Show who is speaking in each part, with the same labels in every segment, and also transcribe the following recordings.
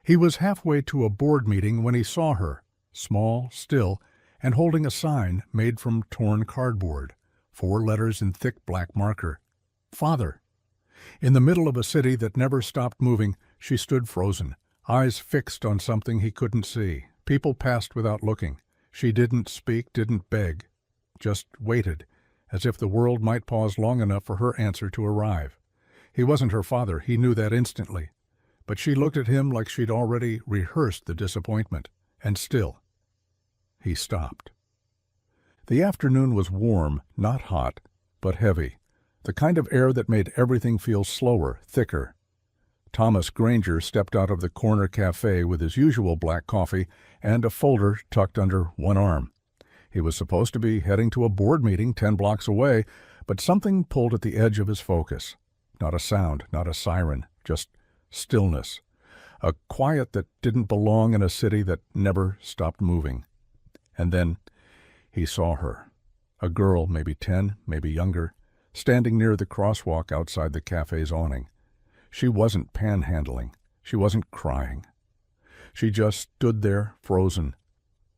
Speaker 1: He was halfway to a board meeting when he saw her, small, still, and holding a sign made from torn cardboard, 4 letters in thick black marker. Father. In the middle of a city that never stopped moving, she stood frozen, eyes fixed on something he couldn't see. People passed without looking. She didn't speak, didn't beg, just waited, as if the world might pause long enough for her answer to arrive. He wasn't her father, he knew that instantly. But she looked at him like she'd already rehearsed the disappointment, and still. He stopped. The afternoon was warm, not hot, but heavy, the kind of air that made everything feel slower, thicker. Thomas Granger stepped out of the corner cafe with his usual black coffee and a folder tucked under one arm. He was supposed to be heading to a board meeting 10 blocks away, but something pulled at the edge of his focus. Not a sound, not a siren, just stillness. A quiet that didn't belong in a city that never stopped moving. And then he saw her. A girl, maybe 10, maybe younger, standing near the crosswalk outside the cafe's awning. She wasn't panhandling. She wasn't crying. She just stood there, frozen,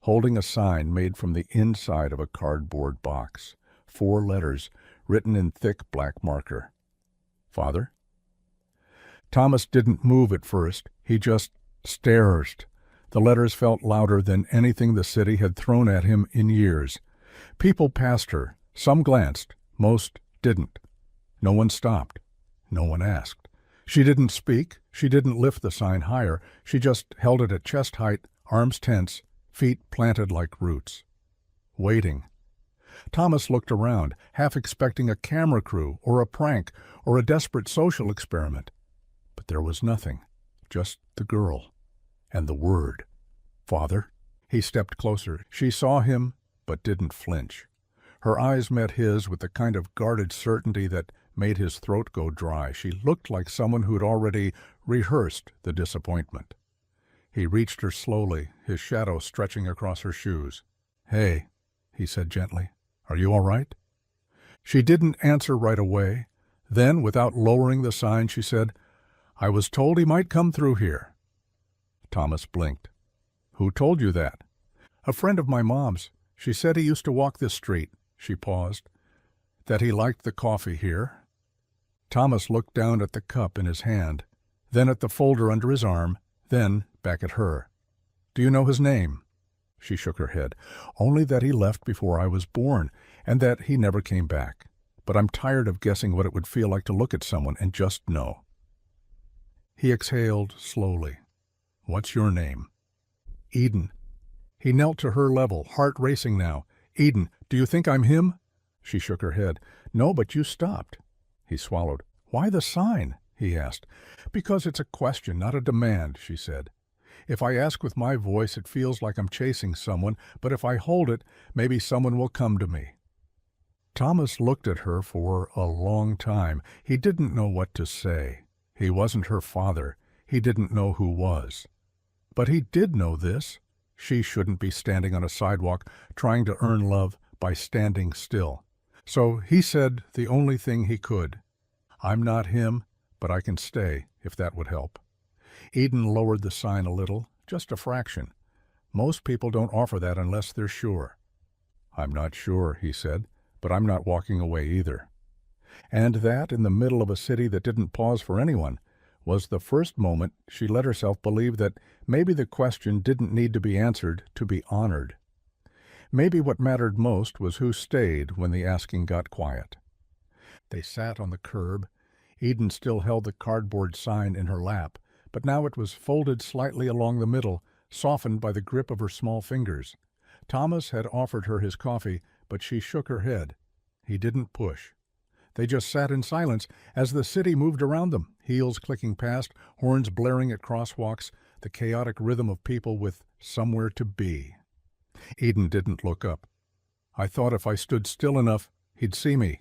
Speaker 1: holding a sign made from the inside of a cardboard box. 4 letters, written in thick black marker. Father? Thomas didn't move at first. He just stared. The letters felt louder than anything the city had thrown at him in years. People passed her. Some glanced. Most didn't. No one stopped. No one asked. She didn't speak. She didn't lift the sign higher. She just held it at chest height, arms tense, feet planted like roots. Waiting. Thomas looked around, half expecting a camera crew or a prank or a desperate social experiment. But there was nothing. Just the girl. And the word. Father? He stepped closer. She saw him, but didn't flinch. Her eyes met his with the kind of guarded certainty that made his throat go dry. She looked like someone who'd already rehearsed the disappointment. He reached her slowly, his shadow stretching across her shoes. Hey, he said gently, are you all right? She didn't answer right away. Then, without lowering the sign, she said, I was told he might come through here. Thomas blinked. Who told you that? A friend of my mom's. She said he used to walk this street. She paused. That he liked the coffee here. Thomas looked down at the cup in his hand, then at the folder under his arm, then back at her. Do you know his name? She shook her head. Only that he left before I was born, and that he never came back. But I'm tired of guessing what it would feel like to look at someone and just know. He exhaled slowly. What's your name? Eden. He knelt to her level, heart racing now. Eden, do you think I'm him? She shook her head. No, but you stopped. He swallowed. Why the sign? He asked. Because it's a question, not a demand, she said. If I ask with my voice, it feels like I'm chasing someone, but if I hold it, maybe someone will come to me. Thomas looked at her for a long time. He didn't know what to say. He wasn't her father. He didn't know who was. But he did know this. She shouldn't be standing on a sidewalk trying to earn love by standing still. So he said the only thing he could. I'm not him, but I can stay, if that would help. Eden lowered the sign a little, just a fraction. Most people don't offer that unless they're sure. I'm not sure, he said, but I'm not walking away either. And that, in the middle of a city that didn't pause for anyone, was the first moment she let herself believe that maybe the question didn't need to be answered to be honored. Maybe what mattered most was who stayed when the asking got quiet. They sat on the curb. Eden still held the cardboard sign in her lap, but now it was folded slightly along the middle, softened by the grip of her small fingers. Thomas had offered her his coffee, but she shook her head. He didn't push. They just sat in silence as the city moved around them, heels clicking past, horns blaring at crosswalks, the chaotic rhythm of people with somewhere to be. Eden didn't look up. I thought if I stood still enough, he'd see me.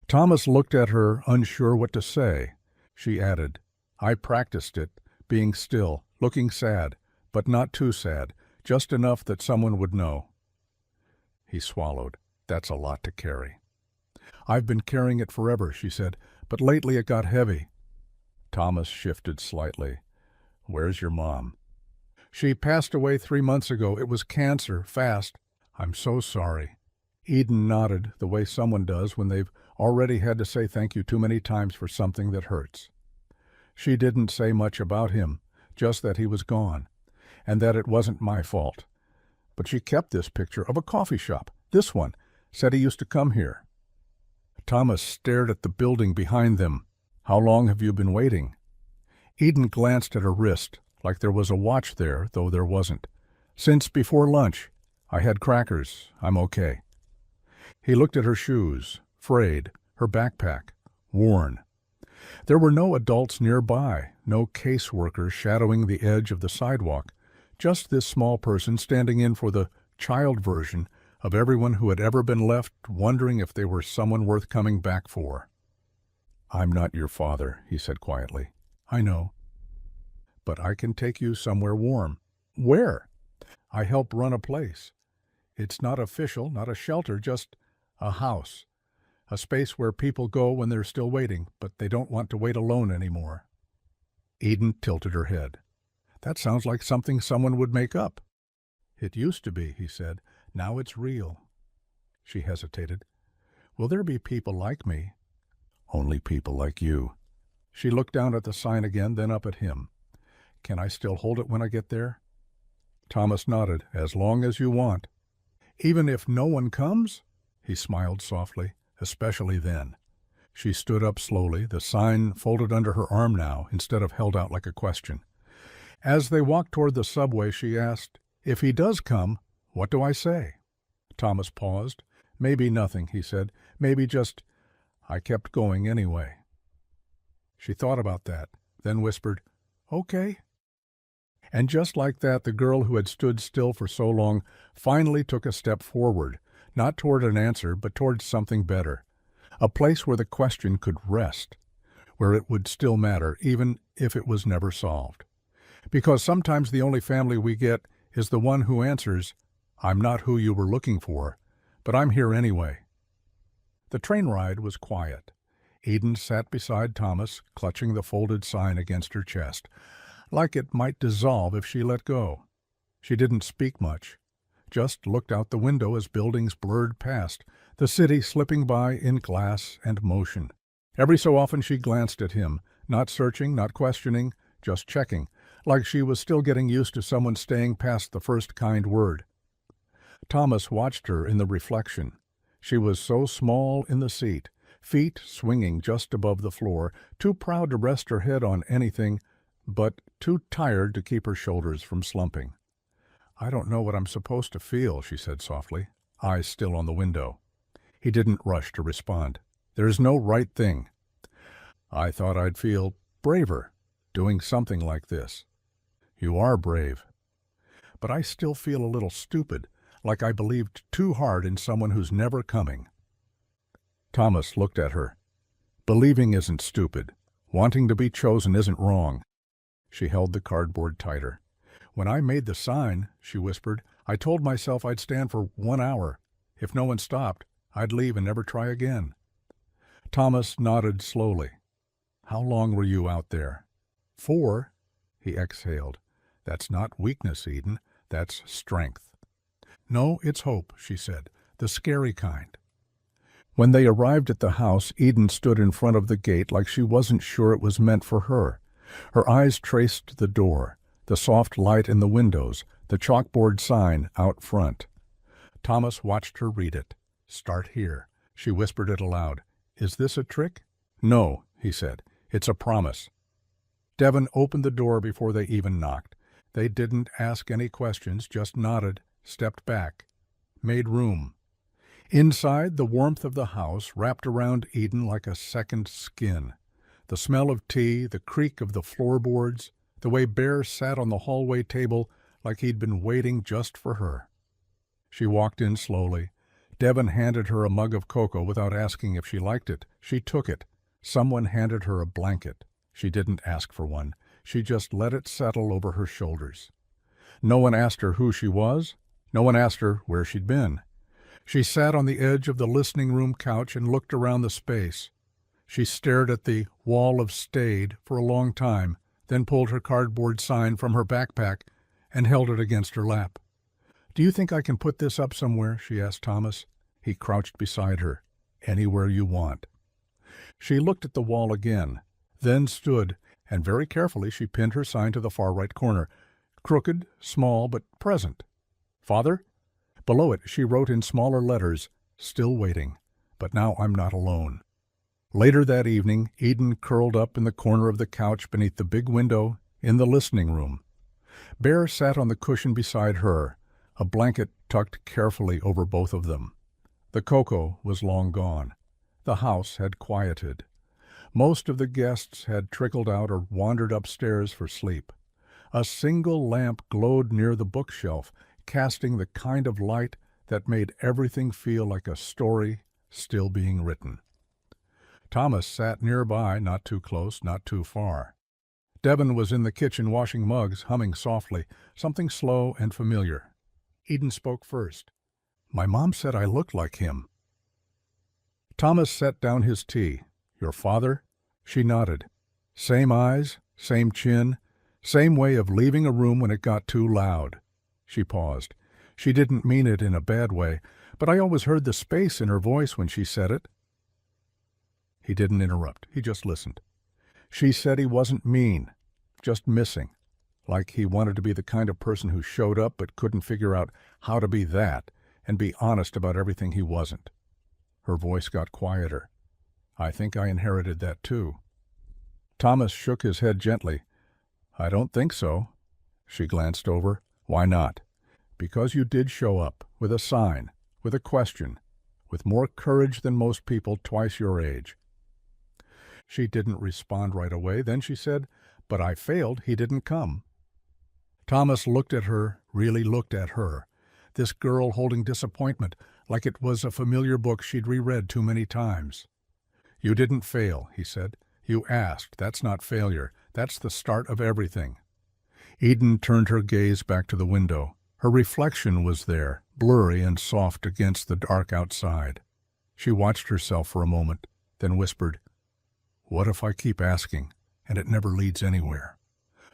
Speaker 1: Thomas looked at her, unsure what to say. She added, I practiced it, being still, looking sad, but not too sad, just enough that someone would know. He swallowed. That's a lot to carry. I've been carrying it forever, she said, but lately it got heavy. Thomas shifted slightly. Where's your mom?" "She passed away 3 months ago. It was cancer, fast." "I'm so sorry." Eden nodded the way someone does when they've already had to say thank you too many times for something that hurts. She didn't say much about him, just that he was gone, and that it wasn't my fault. But she kept this picture of a coffee shop, this one, said he used to come here. Thomas stared at the building behind them. "How long have you been waiting?" Eden glanced at her wrist, like there was a watch there, though there wasn't. "Since before lunch. I had crackers. I'm okay." He looked at her shoes, frayed, her backpack, worn. There were no adults nearby, no caseworkers shadowing the edge of the sidewalk, just this small person standing in for the child version of everyone who had ever been left wondering if they were someone worth coming back for. "I'm not your father," he said quietly. "I know. But I can take you somewhere warm." "Where?" "I help run a place. It's not official, not a shelter, just a house. A space where people go when they're still waiting, but they don't want to wait alone anymore." Eden tilted her head. "That sounds like something someone would make up." "It used to be," he said. "Now it's real." She hesitated. "Will there be people like me?" "Only people like you." She looked down at the sign again, then up at him. "Can I still hold it when I get there?" Thomas nodded. "As long as you want." "Even if no one comes?" He smiled softly. "Especially then." She stood up slowly, the sign folded under her arm now, instead of held out like a question. As they walked toward the subway, she asked, "If he does come, what do I say?" Thomas paused. "Maybe nothing," he said. "Maybe just, I kept going anyway." She thought about that, then whispered, "Okay." And just like that, the girl who had stood still for so long finally took a step forward, not toward an answer, but toward something better. A place where the question could rest, where it would still matter, even if it was never solved. Because sometimes the only family we get is the one who answers, "I'm not who you were looking for, but I'm here anyway." The train ride was quiet. Eden sat beside Thomas, clutching the folded sign against her chest, like it might dissolve if she let go. She didn't speak much, just looked out the window as buildings blurred past, the city slipping by in glass and motion. Every so often she glanced at him, not searching, not questioning, just checking, like she was still getting used to someone staying past the first kind word. Thomas watched her in the reflection. She was so small in the seat, feet swinging just above the floor, too proud to rest her head on anything, but too tired to keep her shoulders from slumping. "I don't know what I'm supposed to feel," she said softly, eyes still on the window. He didn't rush to respond. "There's no right thing. I thought I'd feel braver doing something like this." "You are brave." "But I still feel a little stupid, like I believed too hard in someone who's never coming." Thomas looked at her. "Believing isn't stupid. Wanting to be chosen isn't wrong." She held the cardboard tighter. "When I made the sign," she whispered, "I told myself I'd stand for 1 hour. If no one stopped, I'd leave and never try again." Thomas nodded slowly. "How long were you out there?" 4. He exhaled. "That's not weakness, Eden. That's strength." "No, it's hope," she said. "The scary kind." When they arrived at the house, Eden stood in front of the gate like she wasn't sure it was meant for her. Her eyes traced the door, the soft light in the windows, the chalkboard sign out front. Thomas watched her read it. "Start here." She whispered it aloud. "Is this a trick?" "No," he said. "It's a promise." Devon opened the door before they even knocked. They didn't ask any questions, just nodded, stepped back, made room. Inside, the warmth of the house wrapped around Eden like a second skin. The smell of tea, the creak of the floorboards, the way Bear sat on the hallway table like he'd been waiting just for her. She walked in slowly. Devon handed her a mug of cocoa without asking if she liked it. She took it. Someone handed her a blanket. She didn't ask for one. She just let it settle over her shoulders. No one asked her who she was. No one asked her where she'd been. She sat on the edge of the listening room couch and looked around the space. She stared at the wall of staid for a long time, then pulled her cardboard sign from her backpack and held it against her lap. "Do you think I can put this up somewhere?" she asked Thomas. He crouched beside her. "Anywhere you want." She looked at the wall again, then stood, and very carefully she pinned her sign to the far right corner. Crooked, small, but present. "Father?" Below it she wrote in smaller letters, "Still waiting, but now I'm not alone." Later that evening, Eden curled up in the corner of the couch beneath the big window in the listening room. Bear sat on the cushion beside her, a blanket tucked carefully over both of them. The cocoa was long gone. The house had quieted. Most of the guests had trickled out or wandered upstairs for sleep. A single lamp glowed near the bookshelf, casting the kind of light that made everything feel like a story still being written. Thomas sat nearby, not too close, not too far. Devon was in the kitchen washing mugs, humming softly, something slow and familiar. Eden spoke first. "My mom said I looked like him." Thomas set down his tea. "Your father?" She nodded. Same eyes, same chin, same way of leaving a room when it got too loud. She paused. She didn't mean it in a bad way, but I always heard the space in her voice when she said it. He didn't interrupt. He just listened. She said he wasn't mean, just missing, like he wanted to be the kind of person who showed up but couldn't figure out how to be that and be honest about everything he wasn't. Her voice got quieter. "I think I inherited that too." Thomas shook his head gently. "I don't think so." She glanced over. "Why not?" "Because you did show up, with a sign, with a question, with more courage than most people twice your age." She didn't respond right away. Then she said, "But I failed. He didn't come." Thomas looked at her, really looked at her. This girl holding disappointment, like it was a familiar book she'd reread too many times. "You didn't fail," he said. "You asked. That's not failure. That's the start of everything." Eden turned her gaze back to the window. Her reflection was there, blurry and soft against the dark outside. She watched herself for a moment, then whispered, "What if I keep asking, and it never leads anywhere?"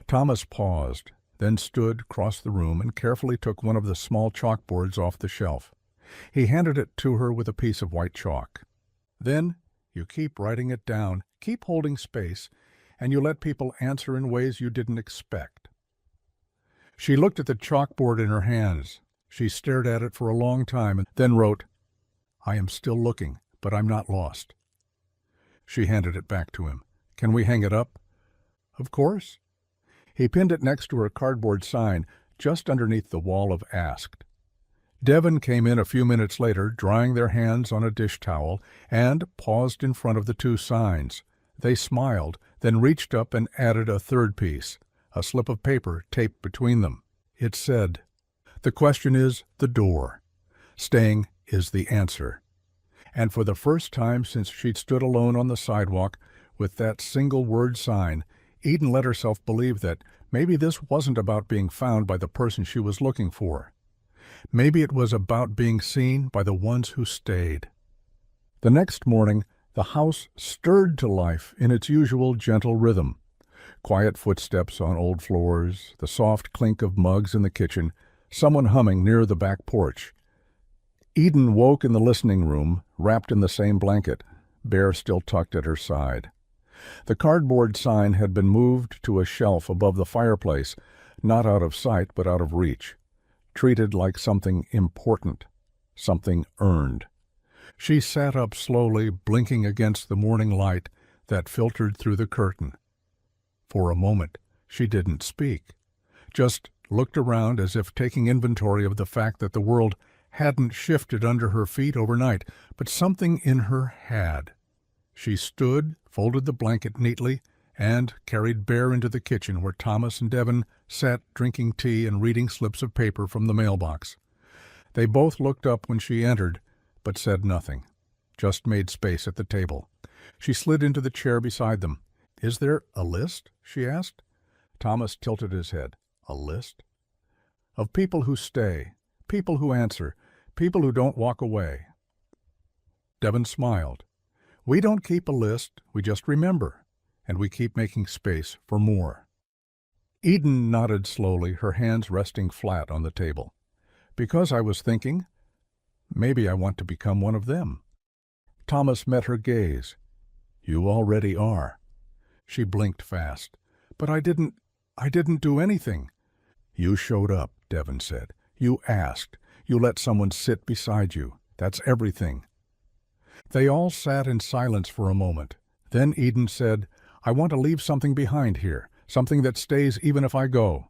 Speaker 1: Thomas paused, then stood, crossed the room, and carefully took one of the small chalkboards off the shelf. He handed it to her with a piece of white chalk. "Then you keep writing it down, keep holding space, and you let people answer in ways you didn't expect." She looked at the chalkboard in her hands. She stared at it for a long time and then wrote, "I am still looking, but I'm not lost." She handed it back to him. "Can we hang it up?" "Of course." He pinned it next to her cardboard sign, just underneath the wall of Asked. Devon came in a few minutes later, drying their hands on a dish towel, and paused in front of the two signs. They smiled, then reached up and added a third piece, a slip of paper taped between them. It said, "The question is the door. Staying is the answer." And for the first time since she'd stood alone on the sidewalk with that single word sign, Eden let herself believe that maybe this wasn't about being found by the person she was looking for. Maybe it was about being seen by the ones who stayed. The next morning, the house stirred to life in its usual gentle rhythm. Quiet footsteps on old floors, the soft clink of mugs in the kitchen, someone humming near the back porch. Eden woke in the listening room, wrapped in the same blanket, Bear still tucked at her side. The cardboard sign had been moved to a shelf above the fireplace, not out of sight but out of reach, treated like something important, something earned. She sat up slowly, blinking against the morning light that filtered through the curtain. For a moment, she didn't speak, just looked around as if taking inventory of the fact that the world hadn't shifted under her feet overnight, but something in her had. She stood, folded the blanket neatly, and carried Bear into the kitchen where Thomas and Devon sat drinking tea and reading slips of paper from the mailbox. They both looked up when she entered, but said nothing, just made space at the table. She slid into the chair beside them. "Is there a list?" she asked. Thomas tilted his head. "A list?" "Of people who stay, people who answer, people who don't walk away." Devon smiled. "We don't keep a list, we just remember, and we keep making space for more." Eden nodded slowly, her hands resting flat on the table. Because I was thinking, maybe I want to become one of them. Thomas met her gaze. You already are. She blinked fast. But I didn't do anything. You showed up, Devon said. You asked. You let someone sit beside you. That's everything. They all sat in silence for a moment. Then Eden said, I want to leave something behind here, something that stays even if I go.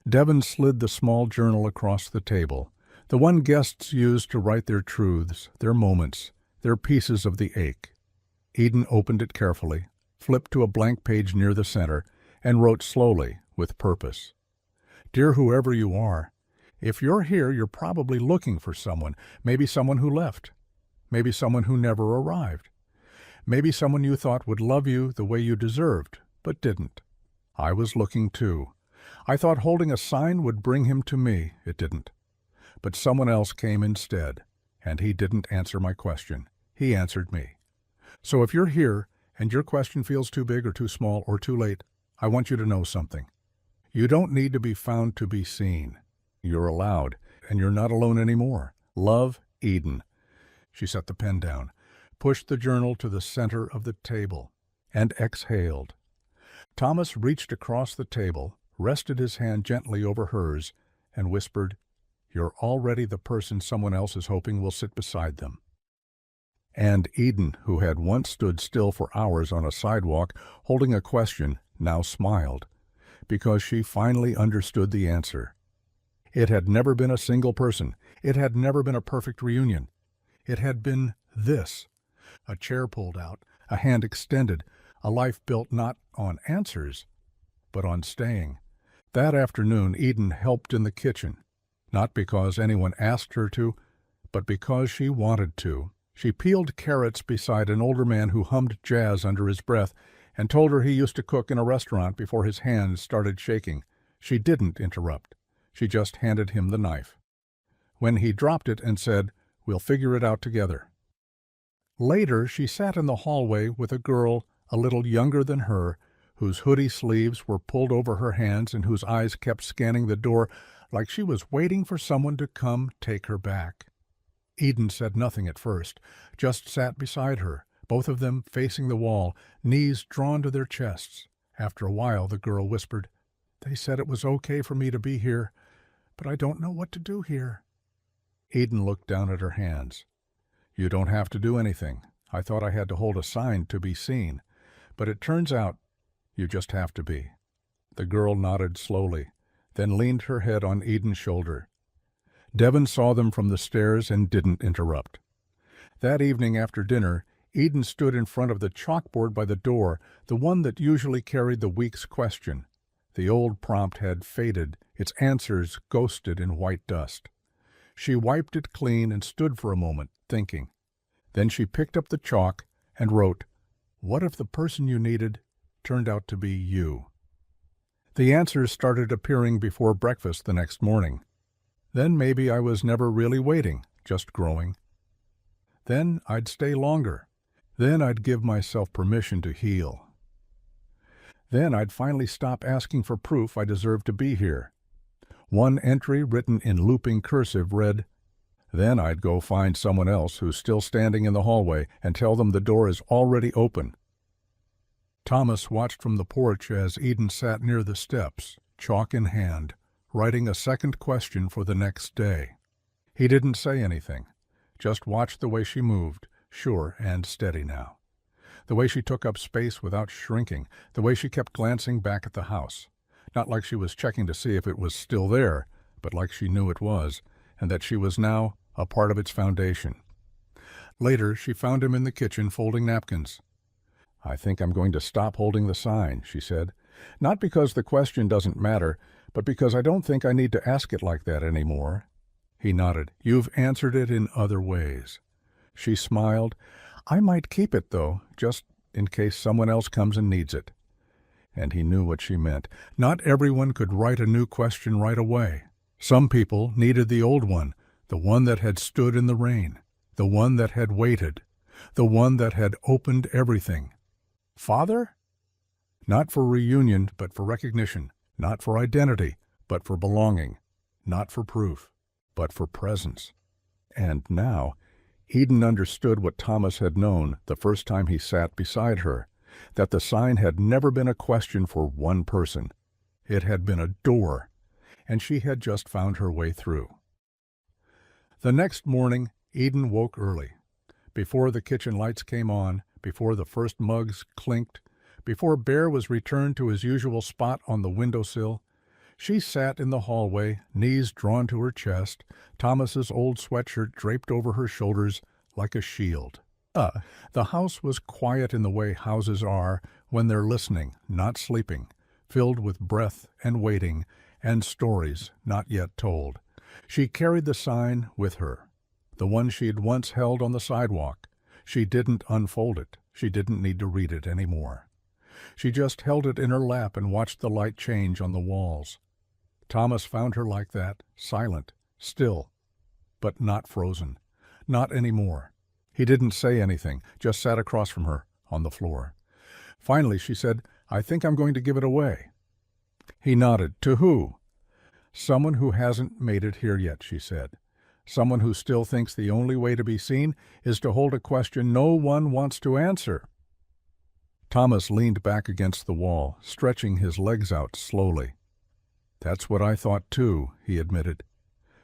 Speaker 1: Devon slid the small journal across the table, the one guests used to write their truths, their moments, their pieces of the ache. Eden opened it carefully, flipped to a blank page near the center, and wrote slowly, with purpose. Dear whoever you are, if you're here, you're probably looking for someone, maybe someone who left, maybe someone who never arrived, maybe someone you thought would love you the way you deserved, but didn't. I was looking too. I thought holding a sign would bring him to me. It didn't. But someone else came instead, and he didn't answer my question. He answered me. So if you're here, and your question feels too big or too small or too late, I want you to know something. You don't need to be found to be seen. You're allowed, and you're not alone anymore. Love, Eden. She set the pen down, pushed the journal to the center of the table, and exhaled. Thomas reached across the table, rested his hand gently over hers, and whispered, You're already the person someone else is hoping will sit beside them. And Eden, who had once stood still for hours on a sidewalk holding a question, now smiled, because she finally understood the answer. It had never been a single person. It had never been a perfect reunion. It had been this. A chair pulled out, a hand extended, a life built not on answers, but on staying. That afternoon, Eden helped in the kitchen, not because anyone asked her to, but because she wanted to. She peeled carrots beside an older man who hummed jazz under his breath and told her he used to cook in a restaurant before his hands started shaking. She didn't interrupt. She just handed him the knife. When he dropped it and said, We'll figure it out together. Later, she sat in the hallway with a girl a little younger than her, whose hoodie sleeves were pulled over her hands and whose eyes kept scanning the door like she was waiting for someone to come take her back. Eden said nothing at first, just sat beside her, both of them facing the wall, knees drawn to their chests. After a while, the girl whispered, They said it was okay for me to be here, but I don't know what to do here. Eden looked down at her hands. You don't have to do anything. I thought I had to hold a sign to be seen, but it turns out you just have to be. The girl nodded slowly, then leaned her head on Eden's shoulder. Devon saw them from the stairs and didn't interrupt. That evening after dinner, Eden stood in front of the chalkboard by the door, the one that usually carried the week's question. The old prompt had faded, its answers ghosted in white dust. She wiped it clean and stood for a moment, thinking. Then she picked up the chalk and wrote, What if the person you needed turned out to be you? The answers started appearing before breakfast the next morning. Then maybe I was never really waiting, just growing. Then I'd stay longer. Then I'd give myself permission to heal. Then I'd finally stop asking for proof I deserved to be here. One entry written in looping cursive read, Then I'd go find someone else who's still standing in the hallway and tell them the door is already open. Thomas watched from the porch as Eden sat near the steps, chalk in hand, writing a second question for the next day. He didn't say anything, just watched the way she moved, sure and steady now. The way she took up space without shrinking, the way she kept glancing back at the house. Not like she was checking to see if it was still there, but like she knew it was, and that she was now a part of its foundation. Later, she found him in the kitchen folding napkins. I think I'm going to stop holding the sign, she said. Not because the question doesn't matter, but because I don't think I need to ask it like that anymore. He nodded. You've answered it in other ways. She smiled. I might keep it, though, just in case someone else comes and needs it. And he knew what she meant. Not everyone could write a new question right away. Some people needed the old one, the one that had stood in the rain, the one that had waited, the one that had opened everything. Father? Not for reunion, but for recognition. Not for identity, but for belonging. Not for proof, but for presence. And now, Eden understood what Thomas had known the first time he sat beside her, that the sign had never been a question for one person. It had been a door, and she had just found her way through. The next morning, Eden woke early. Before the kitchen lights came on, before the first mugs clinked, before Bear was returned to his usual spot on the windowsill, she sat in the hallway, knees drawn to her chest, Thomas's old sweatshirt draped over her shoulders like a shield. The house was quiet in the way houses are when they're listening, not sleeping, filled with breath and waiting, and stories not yet told. She carried the sign with her, the one she'd once held on the sidewalk. She didn't unfold it. She didn't need to read it anymore. She just held it in her lap and watched the light change on the walls. Thomas found her like that, silent, still, but not frozen. Not anymore. He didn't say anything, just sat across from her on the floor. Finally, she said, "I think I'm going to give it away." He nodded. "To who?" "Someone who hasn't made it here yet," she said. "Someone who still thinks the only way to be seen is to hold a question no one wants to answer." Thomas leaned back against the wall, stretching his legs out slowly. "That's what I thought too," he admitted,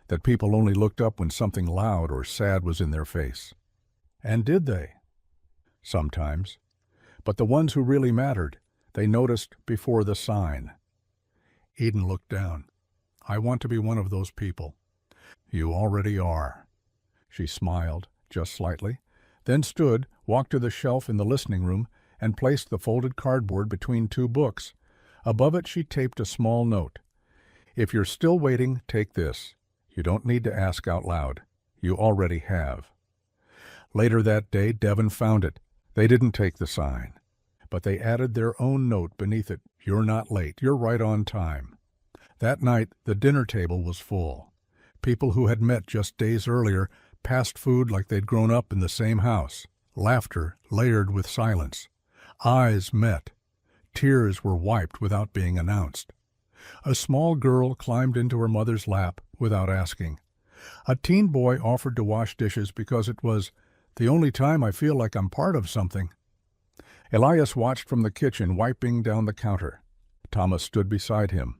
Speaker 1: "that people only looked up when something loud or sad was in their face." And did they? Sometimes. But the ones who really mattered, they noticed before the sign. Eden looked down. "I want to be one of those people." "You already are." She smiled, just slightly, then stood, walked to the shelf in the listening room, and placed the folded cardboard between two books. Above it she taped a small note. "If you're still waiting, take this. You don't need to ask out loud. You already have." Later that day, Devon found it. They didn't take the sign, but they added their own note beneath it. "You're not late. You're right on time." That night, the dinner table was full. People who had met just days earlier passed food like they'd grown up in the same house. Laughter layered with silence. Eyes met. Tears were wiped without being announced. A small girl climbed into her mother's lap without asking. A teen boy offered to wash dishes because it was the only time I feel like I'm part of something. Elias watched from the kitchen, wiping down the counter. Thomas stood beside him.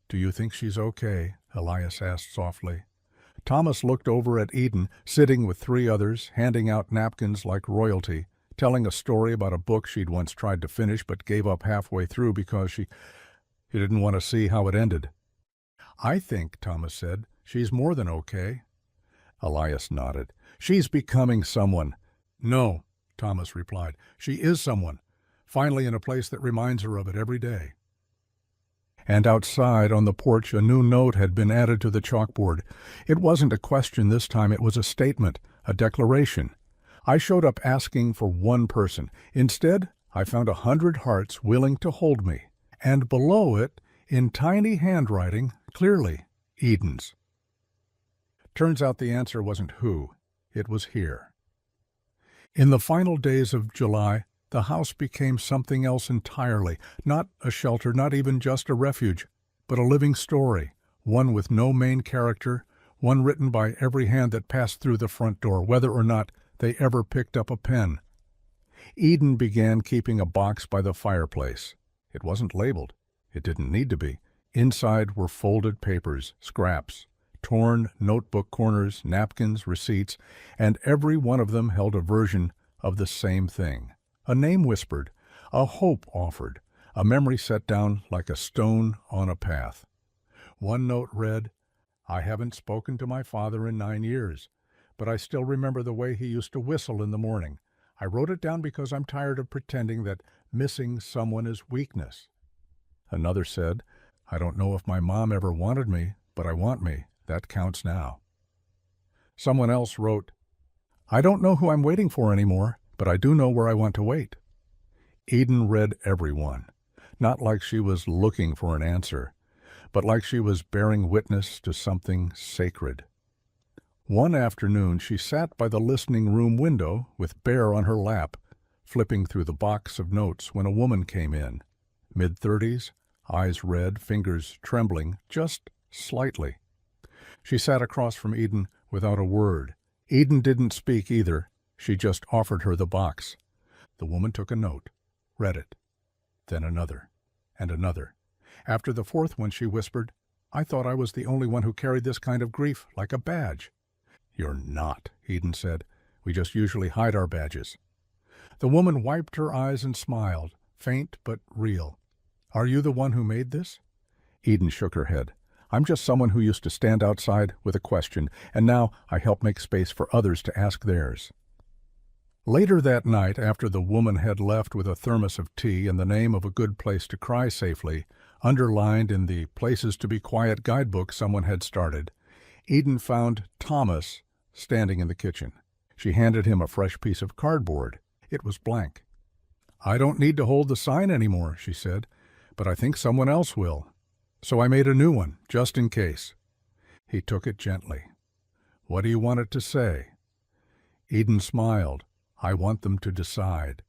Speaker 1: "Do you think she's okay?" Elias asked softly. Thomas looked over at Eden, sitting with three others, handing out napkins like royalty, telling a story about a book she'd once tried to finish but gave up halfway through because she didn't want to see how it ended. "I think," Thomas said, "she's more than okay." Elias nodded. "She's becoming someone." "No," Thomas replied. "She is someone, finally in a place that reminds her of it every day." And outside on the porch a new note had been added to the chalkboard. It wasn't a question this time, it was a statement, a declaration. "I showed up asking for one person. Instead, I found 100 hearts willing to hold me." And below it, in tiny handwriting, clearly, Eden's. Turns out the answer wasn't who, it was here. In the final days of July, the house became something else entirely, not a shelter, not even just a refuge, but a living story, one with no main character, one written by every hand that passed through the front door, whether or not they ever picked up a pen. Eden began keeping a box by the fireplace. It wasn't labeled. It didn't need to be. Inside were folded papers, scraps, torn notebook corners, napkins, receipts, and every one of them held a version of the same thing. A name whispered, a hope offered, a memory set down like a stone on a path. One note read, "I haven't spoken to my father in 9 years, but I still remember the way he used to whistle in the morning. I wrote it down because I'm tired of pretending that missing someone is weakness." Another said, "I don't know if my mom ever wanted me, but I want me. That counts now." Someone else wrote, "I don't know who I'm waiting for anymore, but I do know where I want to wait." Eden read every one, not like she was looking for an answer, but like she was bearing witness to something sacred. One afternoon she sat by the listening room window with Bear on her lap, flipping through the box of notes when a woman came in, mid-30s, eyes red, fingers trembling, just slightly. She sat across from Eden without a word. Eden didn't speak either. She just offered her the box. The woman took a note, read it, then another, and another. After the fourth one, she whispered, "I thought I was the only one who carried this kind of grief like a badge." "You're not," Eden said. "We just usually hide our badges." The woman wiped her eyes and smiled, faint but real. "Are you the one who made this?" Eden shook her head. "I'm just someone who used to stand outside with a question, and now I help make space for others to ask theirs." Later that night, after the woman had left with a thermos of tea and the name of a good place to cry safely, underlined in the Places to Be Quiet guidebook someone had started, Eden found Thomas standing in the kitchen. She handed him a fresh piece of cardboard. It was blank. "I don't need to hold the sign anymore," she said, "but I think someone else will. So I made a new one, just in case." He took it gently. "What do you want it to say?" Eden smiled. "I want them to decide."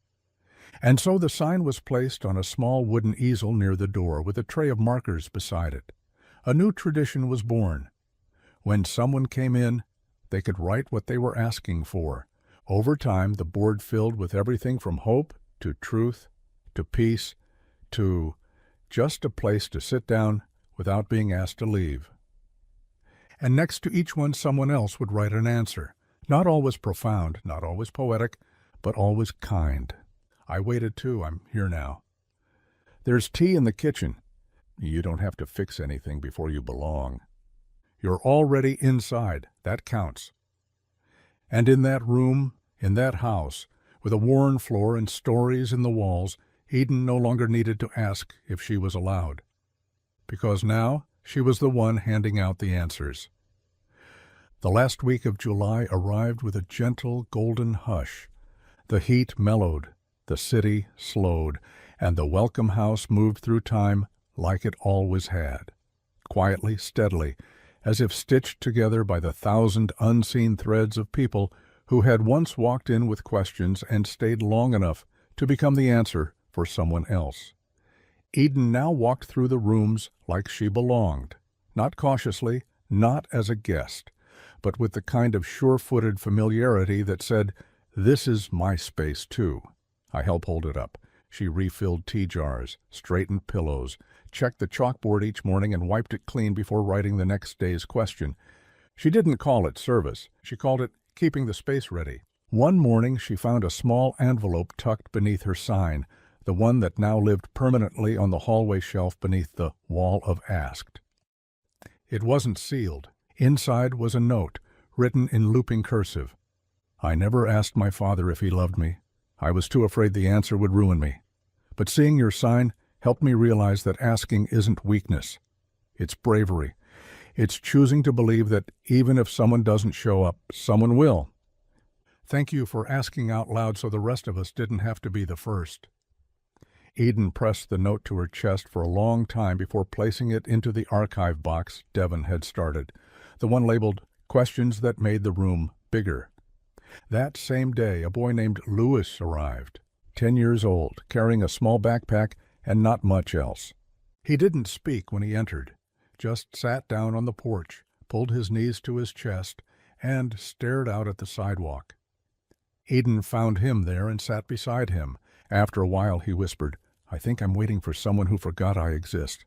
Speaker 1: And so the sign was placed on a small wooden easel near the door with a tray of markers beside it. A new tradition was born. When someone came in, they could write what they were asking for. Over time, the board filled with everything from hope to truth to peace to just a place to sit down without being asked to leave. And next to each one, someone else would write an answer. Not always profound, not always poetic, but always kind. "I waited too. I'm here now." "There's tea in the kitchen." "You don't have to fix anything before you belong." "You're already inside. That counts." And in that room, in that house, with a worn floor and stories in the walls, Eden no longer needed to ask if she was allowed. Because now she was the one handing out the answers. The last week of July arrived with a gentle golden hush. The heat mellowed, the city slowed, and the welcome house moved through time like it always had. Quietly, steadily, as if stitched together by the thousand unseen threads of people who had once walked in with questions and stayed long enough to become the answer for someone else. Eden now walked through the rooms like she belonged, not cautiously, not as a guest, but with the kind of sure-footed familiarity that said, "This is my space, too." I helped hold it up. She refilled tea jars, straightened pillows, checked the chalkboard each morning and wiped it clean before writing the next day's question. She didn't call it service. She called it keeping the space ready. One morning she found a small envelope tucked beneath her sign, the one that now lived permanently on the hallway shelf beneath the wall of asked. It wasn't sealed. Inside was a note, written in looping cursive. "I never asked my father if he loved me. I was too afraid the answer would ruin me. But seeing your sign helped me realize that asking isn't weakness. It's bravery. It's choosing to believe that even if someone doesn't show up, someone will. Thank you for asking out loud so the rest of us didn't have to be the first." Eden pressed the note to her chest for a long time before placing it into the archive box Devon had started, the one labeled Questions That Made the Room Bigger. That same day, a boy named Louis arrived, 10 years old, carrying a small backpack and not much else. He didn't speak when he entered, just sat down on the porch, pulled his knees to his chest, and stared out at the sidewalk. Eden found him there and sat beside him. After a while he whispered, "I think I'm waiting for someone who forgot I exist."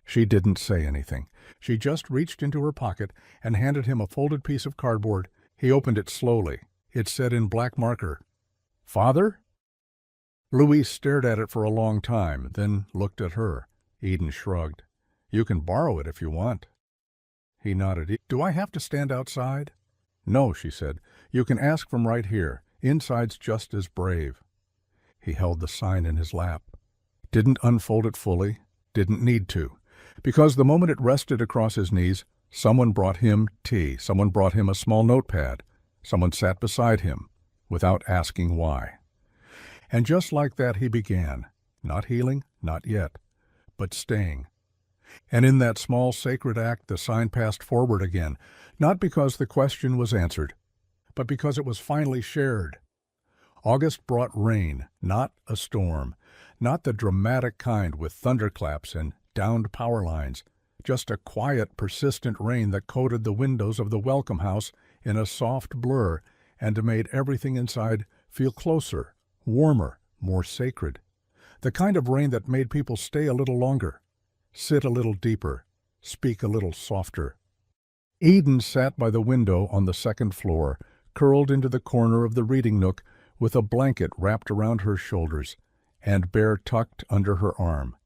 Speaker 1: She didn't say anything. She just reached into her pocket and handed him a folded piece of cardboard. He opened it slowly. It said in black marker, "Father?" Louise stared at it for a long time, then looked at her. Eden shrugged. "You can borrow it if you want." He nodded. "Do I have to stand outside?" "No," she said. "You can ask from right here. Inside's just as brave." He held the sign in his lap. Didn't unfold it fully. Didn't need to. Because the moment it rested across his knees, someone brought him tea. Someone brought him a small notepad. Someone sat beside him, without asking why. And just like that he began. Not healing, not yet, but staying. And in that small sacred act the sign passed forward again, not because the question was answered, but because it was finally shared. August brought rain, not a storm. Not the dramatic kind with thunderclaps and downed power lines, just a quiet, persistent rain that coated the windows of the welcome house in a soft blur and made everything inside feel closer, warmer, more sacred. The kind of rain that made people stay a little longer, sit a little deeper, speak a little softer. Eden sat by the window on the second floor, curled into the corner of the reading nook with a blanket wrapped around her shoulders and Bear tucked under her arm.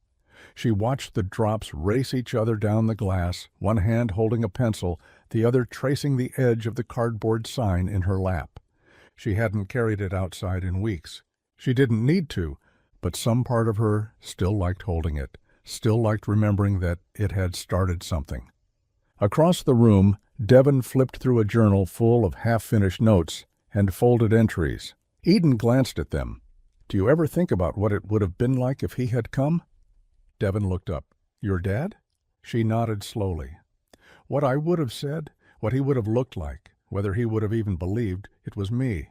Speaker 1: She watched the drops race each other down the glass, one hand holding a pencil, the other tracing the edge of the cardboard sign in her lap. She hadn't carried it outside in weeks. She didn't need to, but some part of her still liked holding it, still liked remembering that it had started something. Across the room, Devon flipped through a journal full of half-finished notes and folded entries. Eden glanced at them. "Do you ever think about what it would have been like if he had come?" Devon looked up. "Your dad?" She nodded slowly. "What I would have said, what he would have looked like, whether he would have even believed it was me."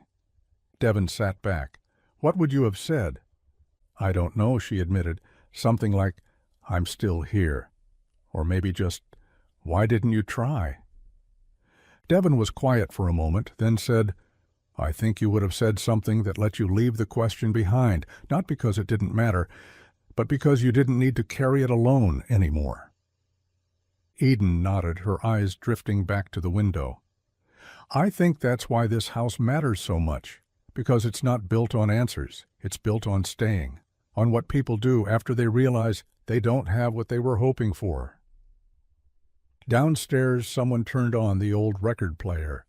Speaker 1: Devon sat back. "What would you have said?" "I don't know," she admitted. "Something like, 'I'm still here.' Or maybe just, 'Why didn't you try?'" Devon was quiet for a moment, then said, "I think you would have said something that let you leave the question behind, not because it didn't matter, but because you didn't need to carry it alone anymore." Eden nodded, her eyes drifting back to the window. "I think that's why this house matters so much, because it's not built on answers. It's built on staying, on what people do after they realize they don't have what they were hoping for." Downstairs, someone turned on the old record player.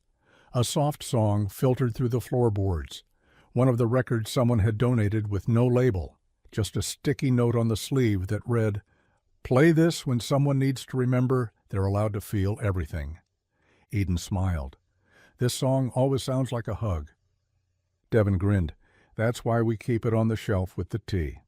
Speaker 1: A soft song filtered through the floorboards, one of the records someone had donated with no label, just a sticky note on the sleeve that read, "Play this when someone needs to remember they're allowed to feel everything." Eden smiled. "This song always sounds like a hug." Devon grinned. "That's why we keep it on the shelf with the tea."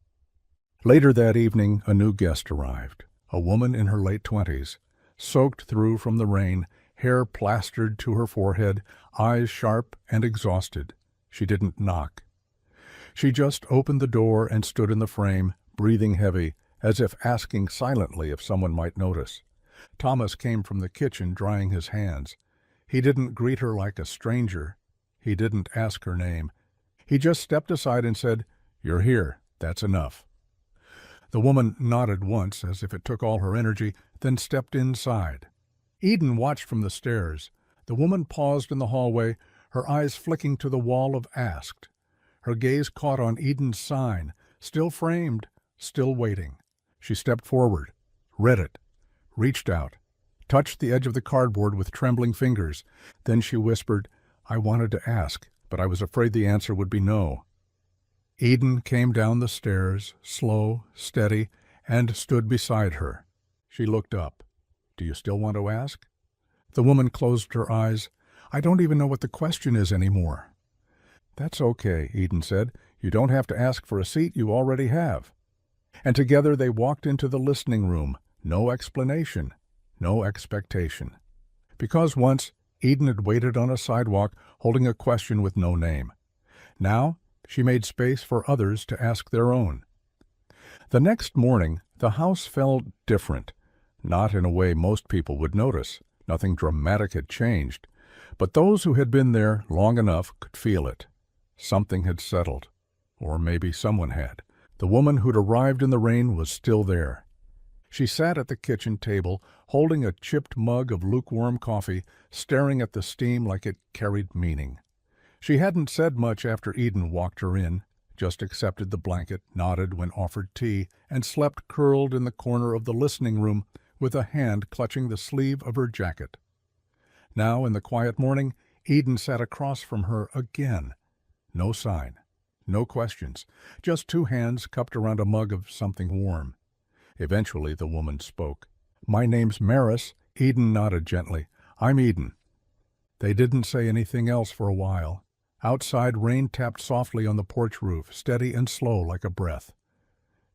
Speaker 1: Later that evening, a new guest arrived, a woman in her late 20s, soaked through from the rain, hair plastered to her forehead, eyes sharp and exhausted. She didn't knock. She just opened the door and stood in the frame, breathing heavy, as if asking silently if someone might notice. Thomas came from the kitchen drying his hands. He didn't greet her like a stranger. He didn't ask her name. He just stepped aside and said, "You're here. That's enough." The woman nodded once, as if it took all her energy, then stepped inside. Eden watched from the stairs. The woman paused in the hallway, her eyes flicking to the wall of Asked. Her gaze caught on Eden's sign, still framed, still waiting. She stepped forward, read it, reached out, touched the edge of the cardboard with trembling fingers. Then she whispered, "I wanted to ask, but I was afraid the answer would be no." Eden came down the stairs, slow, steady, and stood beside her. She looked up. "Do you still want to ask?" The woman closed her eyes. "I don't even know what the question is anymore." "That's okay," Eden said. "You don't have to ask for a seat, you already have." And together they walked into the listening room. No explanation, no expectation. Because once, Eden had waited on a sidewalk holding a question with no name. Now, she made space for others to ask their own. The next morning, the house felt different. Not in a way most people would notice. Nothing dramatic had changed. But those who had been there long enough could feel it. Something had settled. Or maybe someone had. The woman who'd arrived in the rain was still there. She sat at the kitchen table, holding a chipped mug of lukewarm coffee, staring at the steam like it carried meaning. She hadn't said much after Eden walked her in, just accepted the blanket, nodded when offered tea, and slept curled in the corner of the listening room with a hand clutching the sleeve of her jacket. Now, in the quiet morning, Eden sat across from her again. No sign, no questions, just two hands cupped around a mug of something warm. Eventually, the woman spoke. "My name's Maris." Eden nodded gently. "I'm Eden." They didn't say anything else for a while. Outside, rain tapped softly on the porch roof, steady and slow like a breath.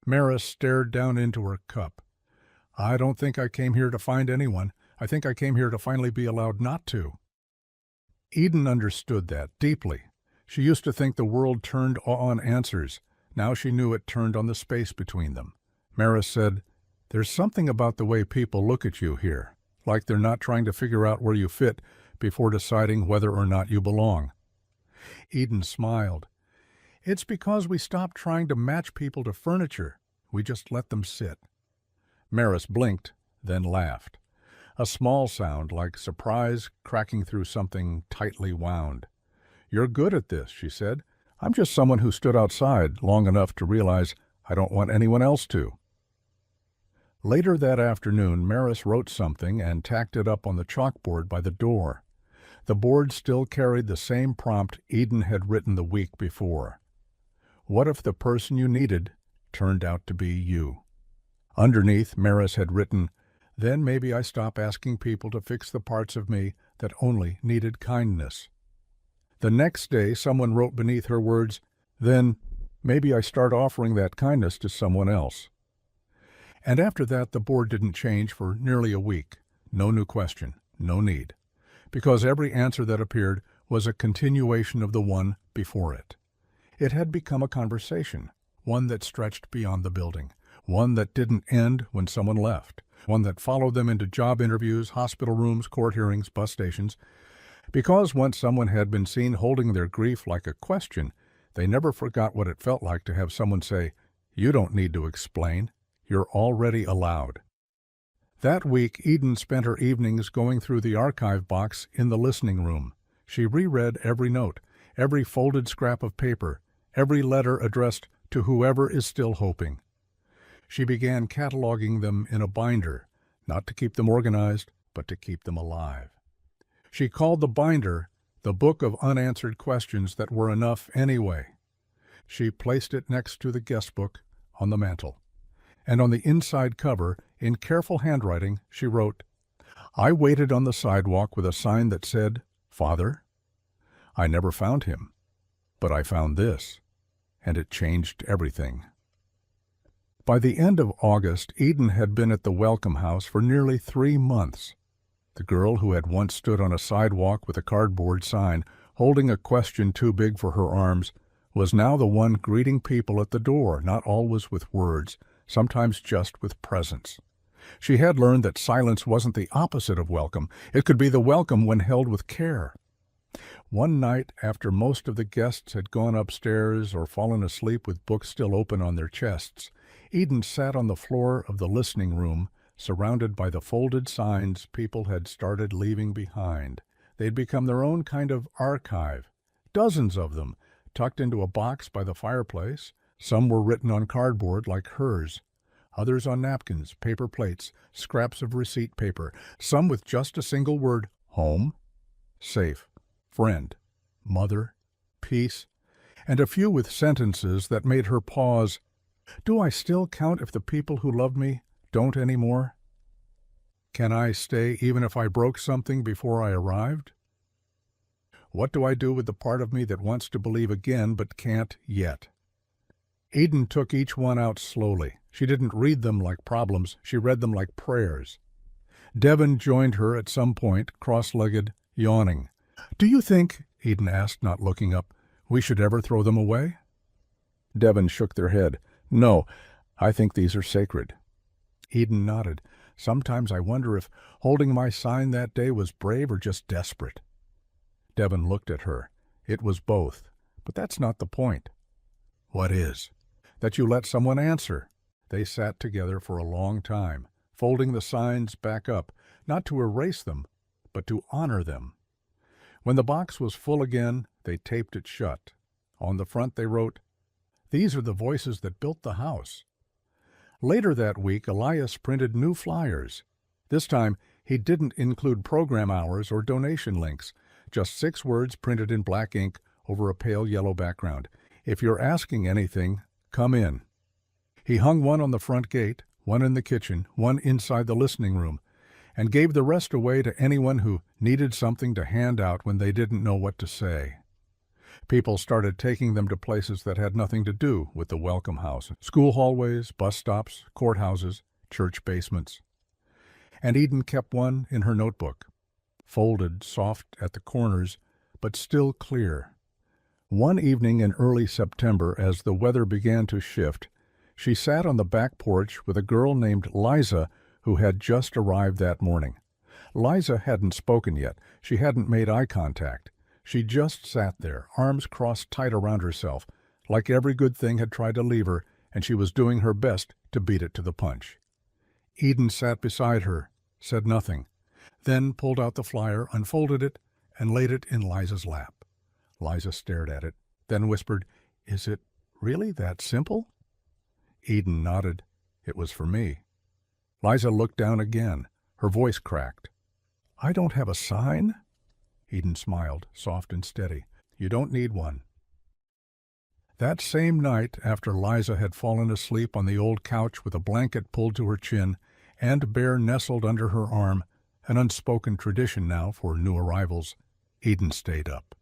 Speaker 1: Maris stared down into her cup. "I don't think I came here to find anyone. I think I came here to finally be allowed not to." Eden understood that deeply. She used to think the world turned on answers. Now she knew it turned on the space between them. Maris said, "There's something about the way people look at you here, like they're not trying to figure out where you fit before deciding whether or not you belong." Eden smiled. "It's because we stopped trying to match people to furniture. We just let them sit." Maris blinked, then laughed. A small sound like surprise cracking through something tightly wound. "You're good at this," she said. "I'm just someone who stood outside long enough to realize I don't want anyone else to." Later that afternoon, Maris wrote something and tacked it up on the chalkboard by the door. The board still carried the same prompt Eden had written the week before. What if the person you needed turned out to be you? Underneath, Maris had written, "Then maybe I stop asking people to fix the parts of me that only needed kindness." The next day, someone wrote beneath her words, "Then maybe I start offering that kindness to someone else." And after that, the board didn't change for nearly a week. No new question, no need. Because every answer that appeared was a continuation of the one before it. It had become a conversation, one that stretched beyond the building, one that didn't end when someone left, one that followed them into job interviews, hospital rooms, court hearings, bus stations. Because once someone had been seen holding their grief like a question, they never forgot what it felt like to have someone say, "You don't need to explain. You're already allowed." That week, Eden spent her evenings going through the archive box in the listening room. She reread every note, every folded scrap of paper, every letter addressed to whoever is still hoping. She began cataloging them in a binder, not to keep them organized, but to keep them alive. She called the binder the book of unanswered questions that were enough anyway. She placed it next to the guest book on the mantel. And on the inside cover, in careful handwriting, she wrote, "I waited on the sidewalk with a sign that said, 'Father.' I never found him, but I found this, and it changed everything." By the end of August, Eden had been at the Welcome House for nearly 3 months. The girl who had once stood on a sidewalk with a cardboard sign, holding a question too big for her arms, was now the one greeting people at the door, not always with words, sometimes just with presence. She had learned that silence wasn't the opposite of welcome. It could be the welcome when held with care. One night, after most of the guests had gone upstairs or fallen asleep with books still open on their chests, Eden sat on the floor of the listening room, surrounded by the folded signs people had started leaving behind. They'd become their own kind of archive, dozens of them, tucked into a box by the fireplace. Some were written on cardboard like hers, others on napkins, paper plates, scraps of receipt paper, some with just a single word, home, safe, friend, mother, peace, and a few with sentences that made her pause. Do I still count if the people who loved me don't anymore? Can I stay even if I broke something before I arrived? What do I do with the part of me that wants to believe again but can't yet? Eden took each one out slowly. She didn't read them like problems. She read them like prayers. Devin joined her at some point, cross-legged, yawning. "Do you think," Eden asked, not looking up, "we should ever throw them away?" Devin shook their head. "No, I think these are sacred." Eden nodded. "Sometimes I wonder if holding my sign that day was brave or just desperate." Devin looked at her. "It was both. But that's not the point." "What is?" "That you let someone answer." They sat together for a long time, folding the signs back up, not to erase them, but to honor them. When the box was full again, they taped it shut. On the front they wrote, "These are the voices that built the house." Later that week, Elias printed new flyers. This time, he didn't include program hours or donation links, just 6 words printed in black ink over a pale yellow background. "If you're asking anything, come in." He hung one on the front gate, one in the kitchen, one inside the listening room, and gave the rest away to anyone who needed something to hand out when they didn't know what to say. People started taking them to places that had nothing to do with the Welcome House: school hallways, bus stops, courthouses, church basements. And Eden kept one in her notebook, folded soft at the corners, but still clear. One evening in early September, as the weather began to shift, she sat on the back porch with a girl named Liza who had just arrived that morning. Liza hadn't spoken yet. She hadn't made eye contact. She just sat there, arms crossed tight around herself, like every good thing had tried to leave her, and she was doing her best to beat it to the punch. Eden sat beside her, said nothing, then pulled out the flyer, unfolded it, and laid it in Liza's lap. Liza stared at it, then whispered, "Is it really that simple?" Eden nodded. It was for me. Liza looked down again. Her voice cracked. "I don't have a sign?" Eden smiled, soft and steady. "You don't need one." That same night, after Liza had fallen asleep on the old couch with a blanket pulled to her chin, and Bear nestled under her arm, an unspoken tradition now for new arrivals, Eden stayed up.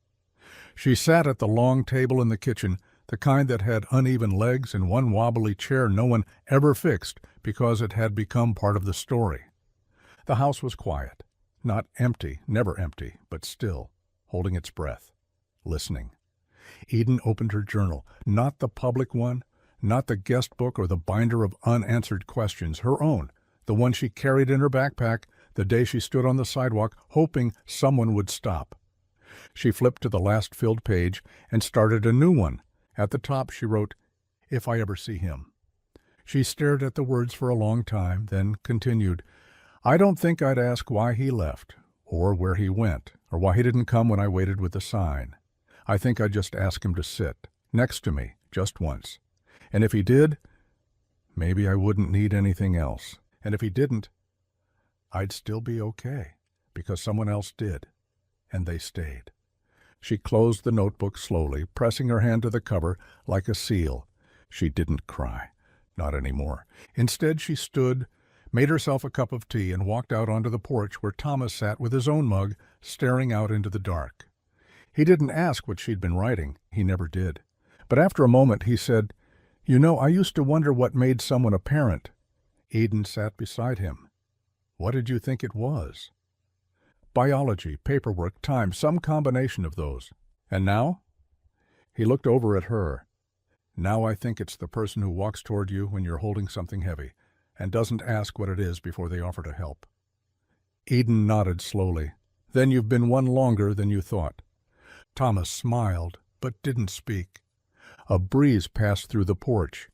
Speaker 1: She sat at the long table in the kitchen, the kind that had uneven legs and one wobbly chair no one ever fixed because it had become part of the story. The house was quiet, not empty, never empty, but still, holding its breath, listening. Eden opened her journal, not the public one, not the guest book or the binder of unanswered questions, her own, the one she carried in her backpack the day she stood on the sidewalk hoping someone would stop. She flipped to the last filled page and started a new one. At the top she wrote, "If I ever see him." She stared at the words for a long time, then continued, "I don't think I'd ask why he left, or where he went, or why he didn't come when I waited with the sign. I think I'd just ask him to sit next to me just once. And if he did, maybe I wouldn't need anything else. And if he didn't, I'd still be okay, because someone else did, and they stayed." She closed the notebook slowly, pressing her hand to the cover like a seal. She didn't cry, not anymore. Instead, she stood, made herself a cup of tea, and walked out onto the porch where Thomas sat with his own mug, staring out into the dark. He didn't ask what she'd been writing. He never did. But after a moment, he said, "You know, I used to wonder what made someone a parent." Eden sat beside him. "What did you think it was?" "Biology, paperwork, time, some combination of those. And now?" He looked over at her. "Now I think it's the person who walks toward you when you're holding something heavy, and doesn't ask what it is before they offer to help." Eden nodded slowly. "Then you've been one longer than you thought." Thomas smiled, but didn't speak. A breeze passed through the porch.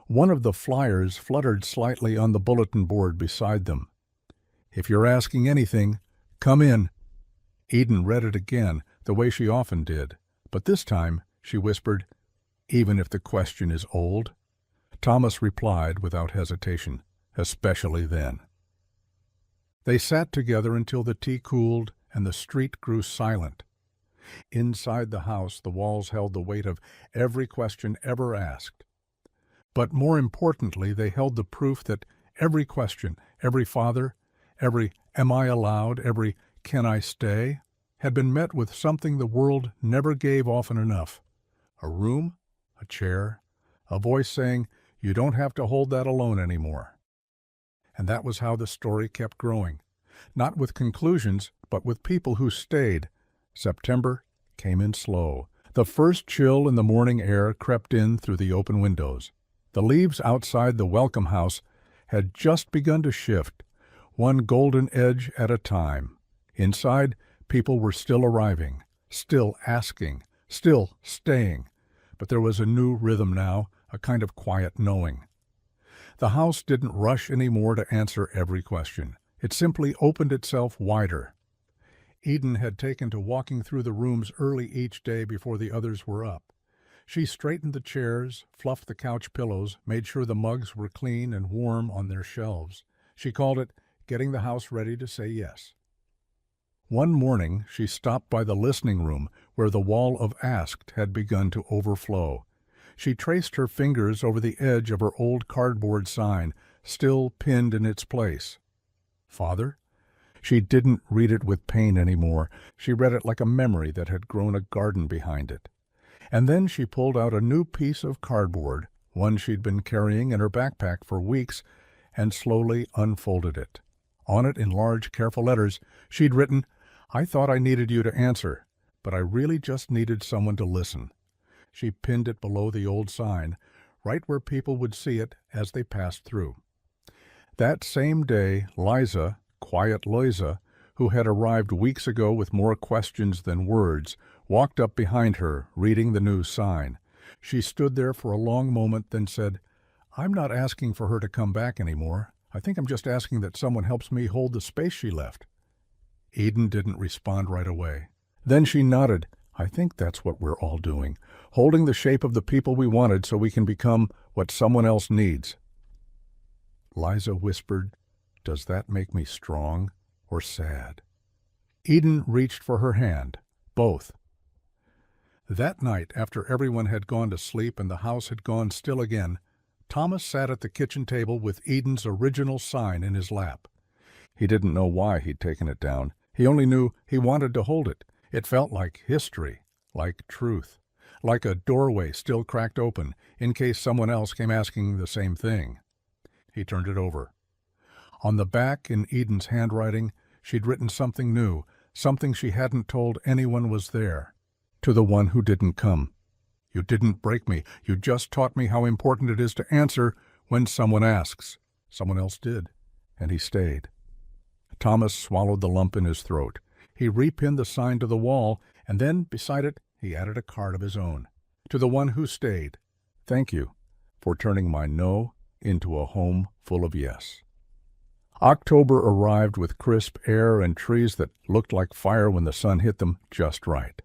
Speaker 1: One of the flyers fluttered slightly on the bulletin board beside them. "If you're asking anything, come in." Eden read it again, the way she often did, but this time she whispered, "Even if the question is old?" Thomas replied without hesitation, "Especially then." They sat together until the tea cooled and the street grew silent. Inside the house, the walls held the weight of every question ever asked. But more importantly, they held the proof that every question, every father, every "Am I allowed?" every "Can I stay?" had been met with something the world never gave often enough. A room, a chair, a voice saying, "You don't have to hold that alone anymore." And that was how the story kept growing. Not with conclusions, but with people who stayed. September came in slow. The first chill in the morning air crept in through the open windows. The leaves outside the welcome house had just begun to shift, one golden edge at a time. Inside, people were still arriving, still asking, still staying. But there was a new rhythm now, a kind of quiet knowing. The house didn't rush anymore to answer every question. It simply opened itself wider. Eden had taken to walking through the rooms early each day before the others were up. She straightened the chairs, fluffed the couch pillows, made sure the mugs were clean and warm on their shelves. She called it getting the house ready to say yes. One morning she stopped by the listening room where the wall of asked had begun to overflow. She traced her fingers over the edge of her old cardboard sign, still pinned in its place. "Father?" She didn't read it with pain anymore. She read it like a memory that had grown a garden behind it. And then she pulled out a new piece of cardboard, one she'd been carrying in her backpack for weeks, and slowly unfolded it. On it, in large, careful letters, she'd written, "I thought I needed you to answer, but I really just needed someone to listen. She pinned it below the old sign, right where people would see it as they passed through. That same day, Liza, quiet Liza, who had arrived weeks ago with more questions than words, walked up behind her, reading the new sign. She stood there for a long moment, then said, "I'm not asking for her to come back anymore. I think I'm just asking that someone helps me hold the space she left." Eden didn't respond right away. Then she nodded. "I think that's what we're all doing, holding the shape of the people we wanted so we can become what someone else needs." Liza whispered, "Does that make me strong or sad?" Eden reached for her hand. Both. That night, after everyone had gone to sleep and the house had gone still again, Thomas sat at the kitchen table with Eden's original sign in his lap. He didn't know why he'd taken it down. He only knew he wanted to hold it. It felt like history, like truth, like a doorway still cracked open in case someone else came asking the same thing. He turned it over. On the back, in Eden's handwriting, she'd written something new, something she hadn't told anyone was there. To the one who didn't come. "You didn't break me. You just taught me how important it is to answer when someone asks." Someone else did, and he stayed. Thomas swallowed the lump in his throat. He repinned the sign to the wall, and then, beside it, he added a card of his own. To the one who stayed, "Thank you for turning my no into a home full of yes." October arrived with crisp air and trees that looked like fire when the sun hit them just right.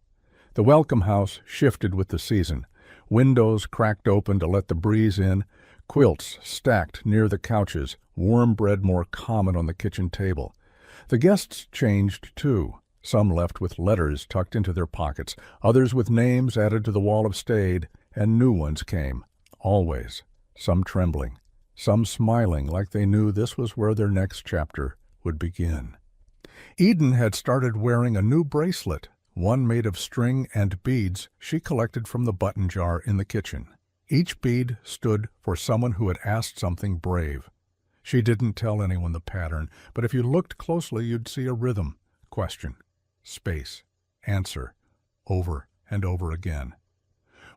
Speaker 1: The welcome house shifted with the season. Windows cracked open to let the breeze in, quilts stacked near the couches, warm bread more common on the kitchen table. The guests changed, too. Some left with letters tucked into their pockets, others with names added to the wall of stayed, and new ones came, always, some trembling, some smiling like they knew this was where their next chapter would begin. Eden had started wearing a new bracelet, one made of string and beads she collected from the button jar in the kitchen. Each bead stood for someone who had asked something brave. She didn't tell anyone the pattern, but if you looked closely you'd see a rhythm. Question, space, answer, over and over again.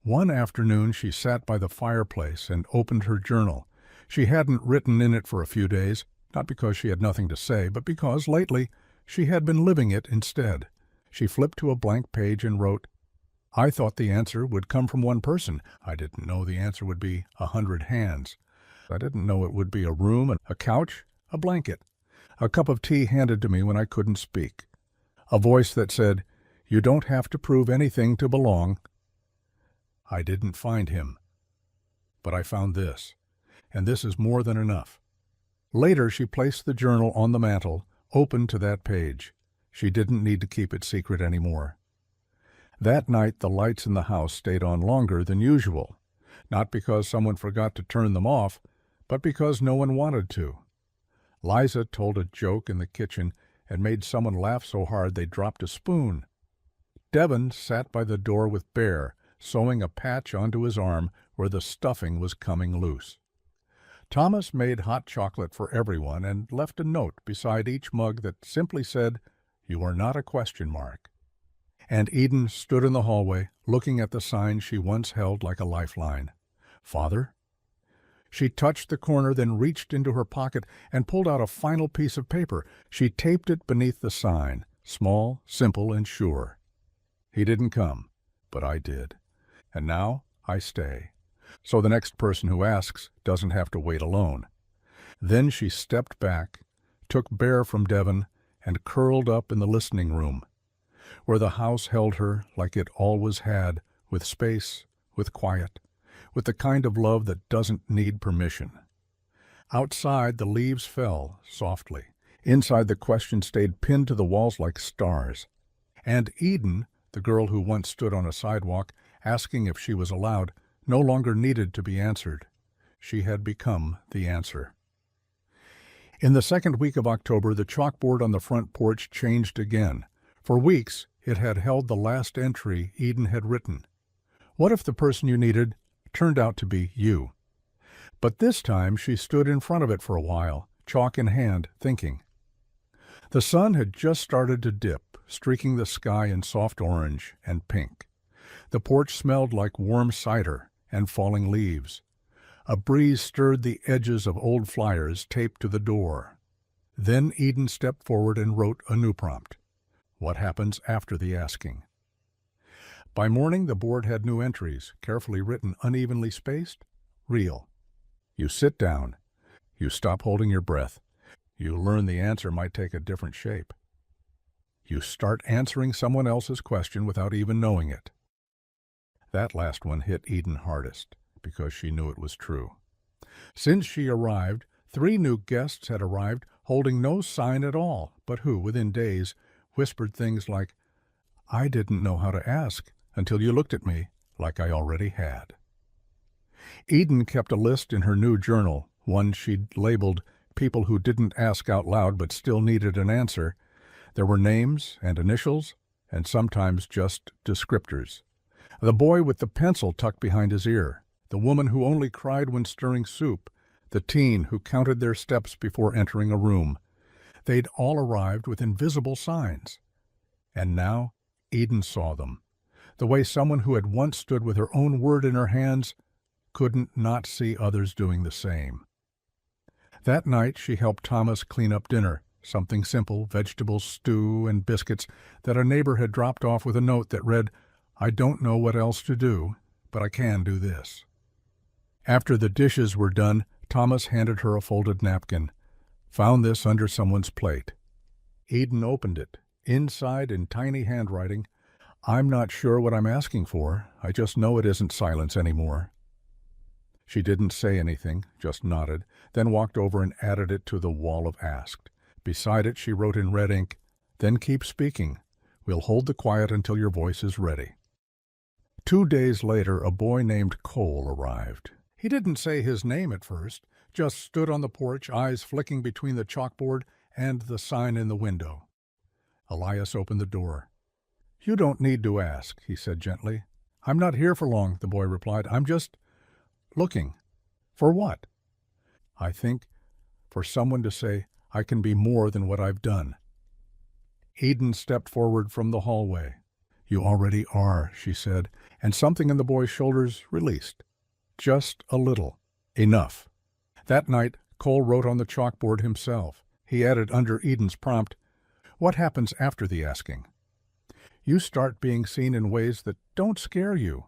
Speaker 1: One afternoon she sat by the fireplace and opened her journal. She hadn't written in it for a few days, not because she had nothing to say, but because, lately, she had been living it instead. She flipped to a blank page and wrote, "I thought the answer would come from one person. I didn't know the answer would be 100 hands. I didn't know it would be a room, a couch, a blanket, a cup of tea handed to me when I couldn't speak. A voice that said, 'You don't have to prove anything to belong.' I didn't find him. But I found this, and this is more than enough." Later she placed the journal on the mantel, open to that page. She didn't need to keep it secret anymore. That night the lights in the house stayed on longer than usual, not because someone forgot to turn them off, but because no one wanted to. Liza told a joke in the kitchen and made someone laugh so hard they dropped a spoon. Devon sat by the door with Bear, sewing a patch onto his arm where the stuffing was coming loose. Thomas made hot chocolate for everyone and left a note beside each mug that simply said, "You are not a question mark." And Eden stood in the hallway, looking at the sign she once held like a lifeline. "Father?" She touched the corner, then reached into her pocket and pulled out a final piece of paper. She taped it beneath the sign, small, simple, and sure. He didn't come, but I did. And now I stay. So the next person who asks doesn't have to wait alone. Then she stepped back, took Bear from Devon, and curled up in the listening room, where the house held her like it always had, with space, with quiet, with the kind of love that doesn't need permission. Outside the leaves fell softly. Inside the question stayed pinned to the walls like stars. And Eden, the girl who once stood on a sidewalk, asking if she was allowed, no longer needed to be answered. She had become the answer. In the second week of October, the chalkboard on the front porch changed again. For weeks, it had held the last entry Eden had written. What if the person you needed turned out to be you? But this time she stood in front of it for a while, chalk in hand, thinking. The sun had just started to dip, streaking the sky in soft orange and pink. The porch smelled like warm cider and falling leaves. A breeze stirred the edges of old flyers taped to the door. Then Eden stepped forward and wrote a new prompt. What happens after the asking? By morning, the board had new entries, carefully written, unevenly spaced. Real. You sit down. You stop holding your breath. You learn the answer might take a different shape. You start answering someone else's question without even knowing it. That last one hit Eden hardest, because she knew it was true. Since she arrived, 3 new guests had arrived, holding no sign at all, but who, within days, whispered things like, "I didn't know how to ask until you looked at me like I already had." Eden kept a list in her new journal, one she'd labeled "People Who Didn't Ask Out Loud But Still Needed an Answer." There were names and initials, and sometimes just descriptors. The boy with the pencil tucked behind his ear, the woman who only cried when stirring soup, the teen who counted their steps before entering a room. They'd all arrived with invisible signs. And now Eden saw them, the way someone who had once stood with her own word in her hands couldn't not see others doing the same. That night she helped Thomas clean up dinner, something simple, vegetables, stew, and biscuits that a neighbor had dropped off with a note that read, "I don't know what else to do, but I can do this." After the dishes were done, Thomas handed her a folded napkin. "Found this under someone's plate." Eden opened it. Inside, in tiny handwriting, "I'm not sure what I'm asking for. I just know it isn't silence anymore." She didn't say anything, just nodded, then walked over and added it to the wall of asked. Beside it she wrote in red ink, "Then keep speaking. We'll hold the quiet until your voice is ready." 2 days later, a boy named Cole arrived. He didn't say his name at first, just stood on the porch, eyes flicking between the chalkboard and the sign in the window. Elias opened the door. "You don't need to ask," he said gently. "I'm not here for long," the boy replied. "I'm just looking." "For what?" "I think for someone to say, I can be more than what I've done." Eden stepped forward from the hallway. "You already are," she said, and something in the boy's shoulders released. Just a little. Enough. That night, Cole wrote on the chalkboard himself. He added under Eden's prompt, "What happens after the asking?" "You start being seen in ways that don't scare you."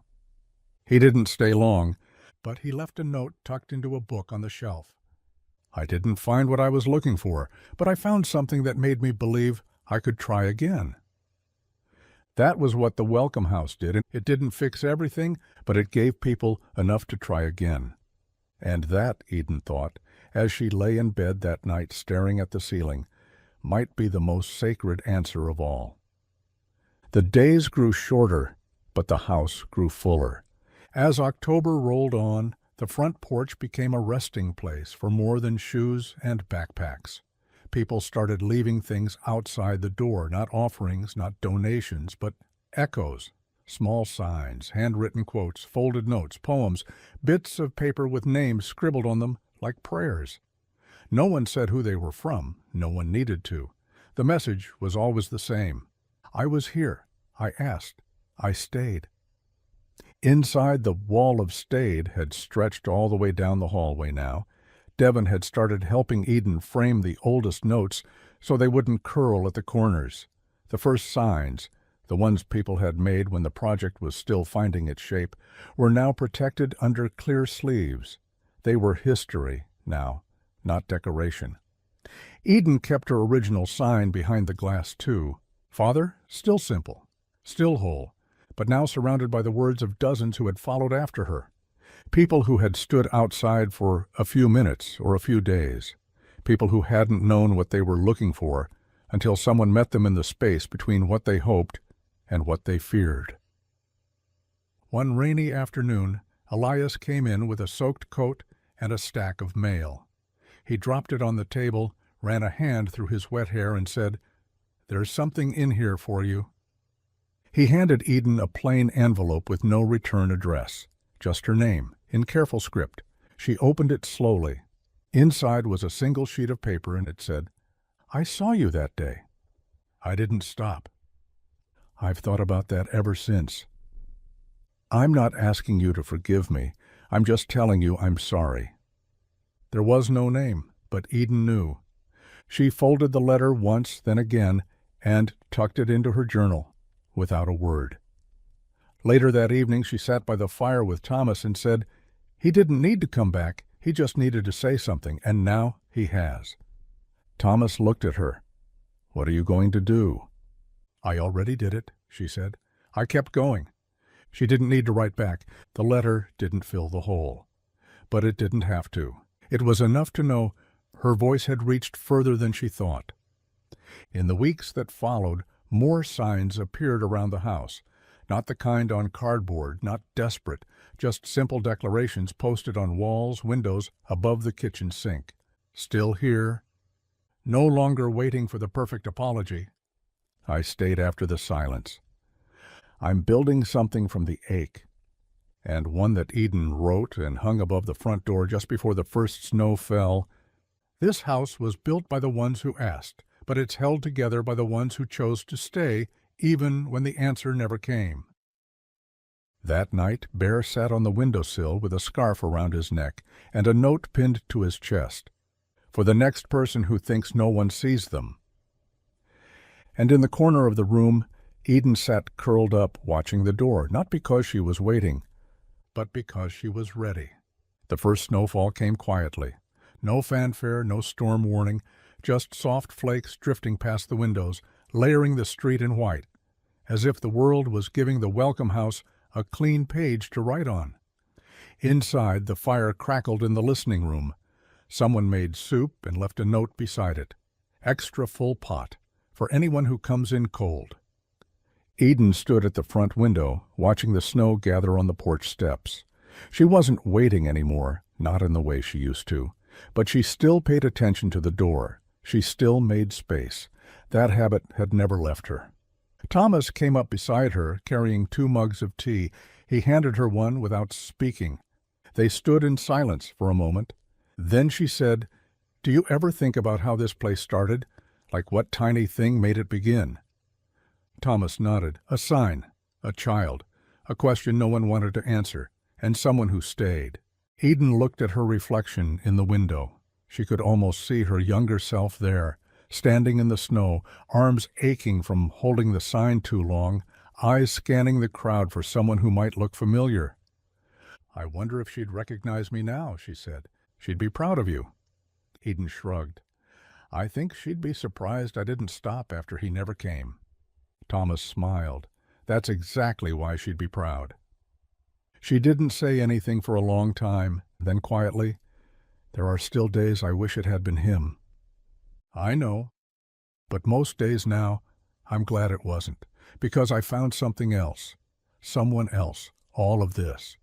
Speaker 1: He didn't stay long, but he left a note tucked into a book on the shelf. "I didn't find what I was looking for, but I found something that made me believe I could try again." That was what the Welcome House did, and it didn't fix everything, but it gave people enough to try again. And that, Eden thought, as she lay in bed that night staring at the ceiling, might be the most sacred answer of all. The days grew shorter, but the house grew fuller. As October rolled on, the front porch became a resting place for more than shoes and backpacks. People started leaving things outside the door, not offerings, not donations, but echoes, small signs, handwritten quotes, folded notes, poems, bits of paper with names scribbled on them like prayers. No one said who they were from. No one needed to. The message was always the same. I was here. I asked. I stayed. Inside, the wall of stayed had stretched all the way down the hallway now. Devon had started helping Eden frame the oldest notes so they wouldn't curl at the corners. The first signs, the ones people had made when the project was still finding its shape, were now protected under clear sleeves. They were history now, not decoration. Eden kept her original sign behind the glass too. Father, still simple, still whole, but now surrounded by the words of dozens who had followed after her. People who had stood outside for a few minutes or a few days. People who hadn't known what they were looking for until someone met them in the space between what they hoped and what they feared. One rainy afternoon, Elias came in with a soaked coat and a stack of mail. He dropped it on the table, ran a hand through his wet hair, and said, "There's something in here for you." He handed Eden a plain envelope with no return address, just her name, in careful script. She opened it slowly. Inside was a single sheet of paper, and it said, "I saw you that day." I didn't stop. I've thought about that ever since. I'm not asking you to forgive me. I'm just telling you I'm sorry." There was no name, but Eden knew. She folded the letter once, then again, and tucked it into her journal, without a word. Later that evening she sat by the fire with Thomas and said, "He didn't need to come back, he just needed to say something, and now he has." Thomas looked at her. "What are you going to do?" "I already did it," she said. "I kept going." She didn't need to write back. The letter didn't fill the hole. But it didn't have to. It was enough to know her voice had reached further than she thought. In the weeks that followed, more signs appeared around the house. Not the kind on cardboard, not desperate, just simple declarations posted on walls, windows, above the kitchen sink. Still here. No longer waiting for the perfect apology. I stayed after the silence. I'm building something from the ache. And one that Eden wrote and hung above the front door just before the first snow fell. "This house was built by the ones who asked, but it's held together by the ones who chose to stay, even when the answer never came." That night, Bear sat on the windowsill with a scarf around his neck and a note pinned to his chest. "For the next person who thinks no one sees them." And in the corner of the room, Eden sat curled up, watching the door, not because she was waiting, but because she was ready. The first snowfall came quietly. No fanfare, no storm warning, just soft flakes drifting past the windows, layering the street in white, as if the world was giving the welcome house a clean page to write on. Inside, the fire crackled in the listening room. Someone made soup and left a note beside it. "Extra full pot, for anyone who comes in cold." Eden stood at the front window, watching the snow gather on the porch steps. She wasn't waiting anymore, not in the way she used to, but she still paid attention to the door. She still made space. That habit had never left her. Thomas came up beside her, carrying 2 mugs of tea. He handed her one without speaking. They stood in silence for a moment. Then she said, "Do you ever think about how this place started? Like what tiny thing made it begin?" Thomas nodded. A sign, a child, a question no one wanted to answer, and someone who stayed. Eden looked at her reflection in the window. She could almost see her younger self there, standing in the snow, arms aching from holding the sign too long, eyes scanning the crowd for someone who might look familiar. "I wonder if she'd recognize me now," she said. "She'd be proud of you." Eden shrugged. "I think she'd be surprised I didn't stop after he never came." Thomas smiled. "That's exactly why she'd be proud." She didn't say anything for a long time, then quietly, "There are still days I wish it had been him." "I know. But most days now, I'm glad it wasn't, because I found something else. Someone else. All of this."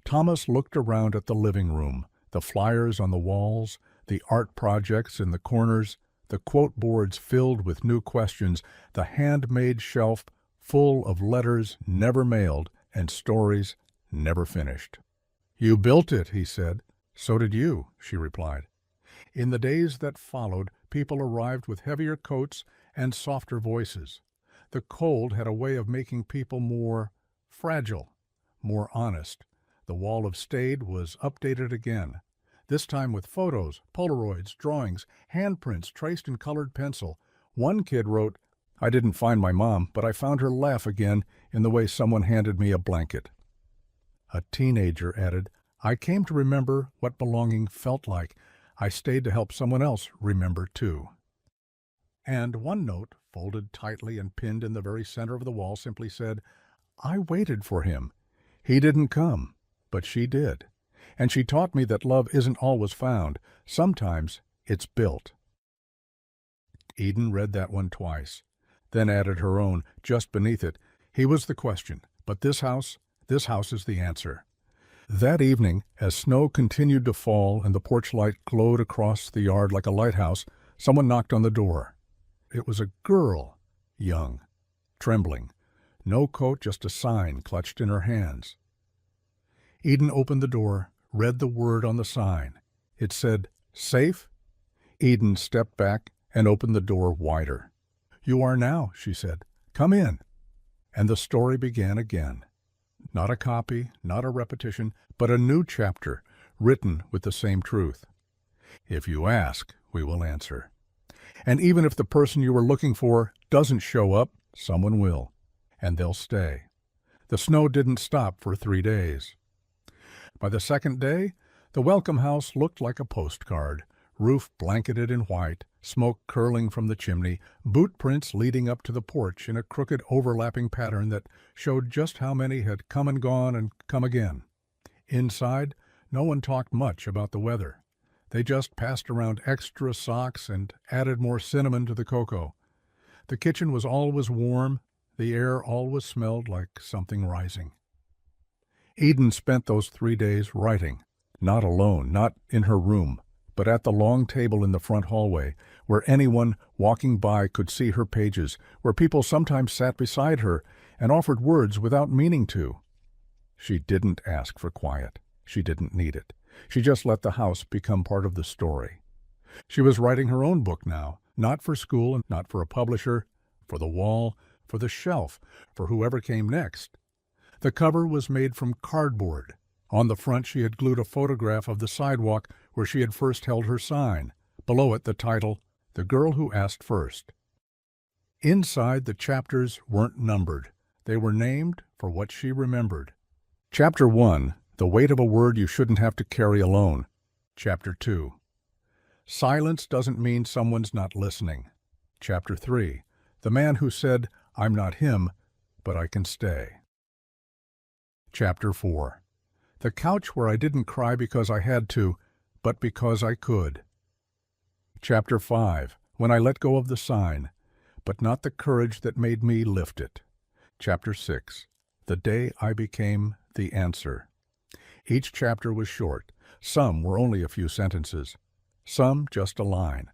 Speaker 1: Thomas looked around at the living room, the flyers on the walls, the art projects in the corners, the quote boards filled with new questions, the handmade shelf full of letters never mailed and stories never finished. "You built it," he said. "So did you," she replied. In the days that followed, people arrived with heavier coats and softer voices. The cold had a way of making people more fragile, more honest. The wall of Stade was updated again, this time with photos, Polaroids, drawings, handprints traced in colored pencil. One kid wrote, "I didn't find my mom, but I found her laugh again in the way someone handed me a blanket." A teenager added, "I came to remember what belonging felt like. I stayed to help someone else remember too." And one note, folded tightly and pinned in the very center of the wall, simply said, "I waited for him. He didn't come, but she did. And she taught me that love isn't always found. Sometimes it's built." Eden read that one twice, then added her own, just beneath it. "He was the question, but this house is the answer." That evening, as snow continued to fall and the porch light glowed across the yard like a lighthouse, someone knocked on the door. It was a girl, young, trembling. No coat, just a sign clutched in her hands. Eden opened the door, read the word on the sign. It said, "Safe?" Eden stepped back and opened the door wider. "You are now," she said. Come in." And the story began again. Not a copy, not a repetition, but a new chapter, written with the same truth. If you ask, we will answer. And even if the person you were looking for doesn't show up, someone will, and they'll stay. The snow didn't stop for 3 days. By the second day, the welcome house looked like a postcard, roof blanketed in white, smoke curling from the chimney, boot prints leading up to the porch in a crooked overlapping pattern that showed just how many had come and gone and come again. Inside, no one talked much about the weather. They just passed around extra socks and added more cinnamon to the cocoa. The kitchen was always warm. The air always smelled like something rising. Eden spent those 3 days writing, not alone, not in her room, but at the long table in the front hallway, where anyone walking by could see her pages, where people sometimes sat beside her and offered words without meaning to. She didn't ask for quiet. She didn't need it. She just let the house become part of the story. She was writing her own book now, not for school and not for a publisher, for the wall, for the shelf, for whoever came next. The cover was made from cardboard. On the front she had glued a photograph of the sidewalk where she had first held her sign. Below it the title, "The Girl Who Asked First." Inside, the chapters weren't numbered. They were named for what she remembered. Chapter 1, "The Weight of a Word You Shouldn't Have to Carry Alone." Chapter 2, "Silence Doesn't Mean Someone's Not Listening." Chapter 3, "The Man Who Said, I'm Not Him, But I Can Stay." Chapter 4, "The Couch Where I Didn't Cry Because I Had to, But Because I Could." Chapter 5, "When I Let Go of the Sign, But Not the Courage That Made Me Lift It." Chapter 6, "The Day I Became the Answer." Each chapter was short. Some were only a few sentences. Some just a line.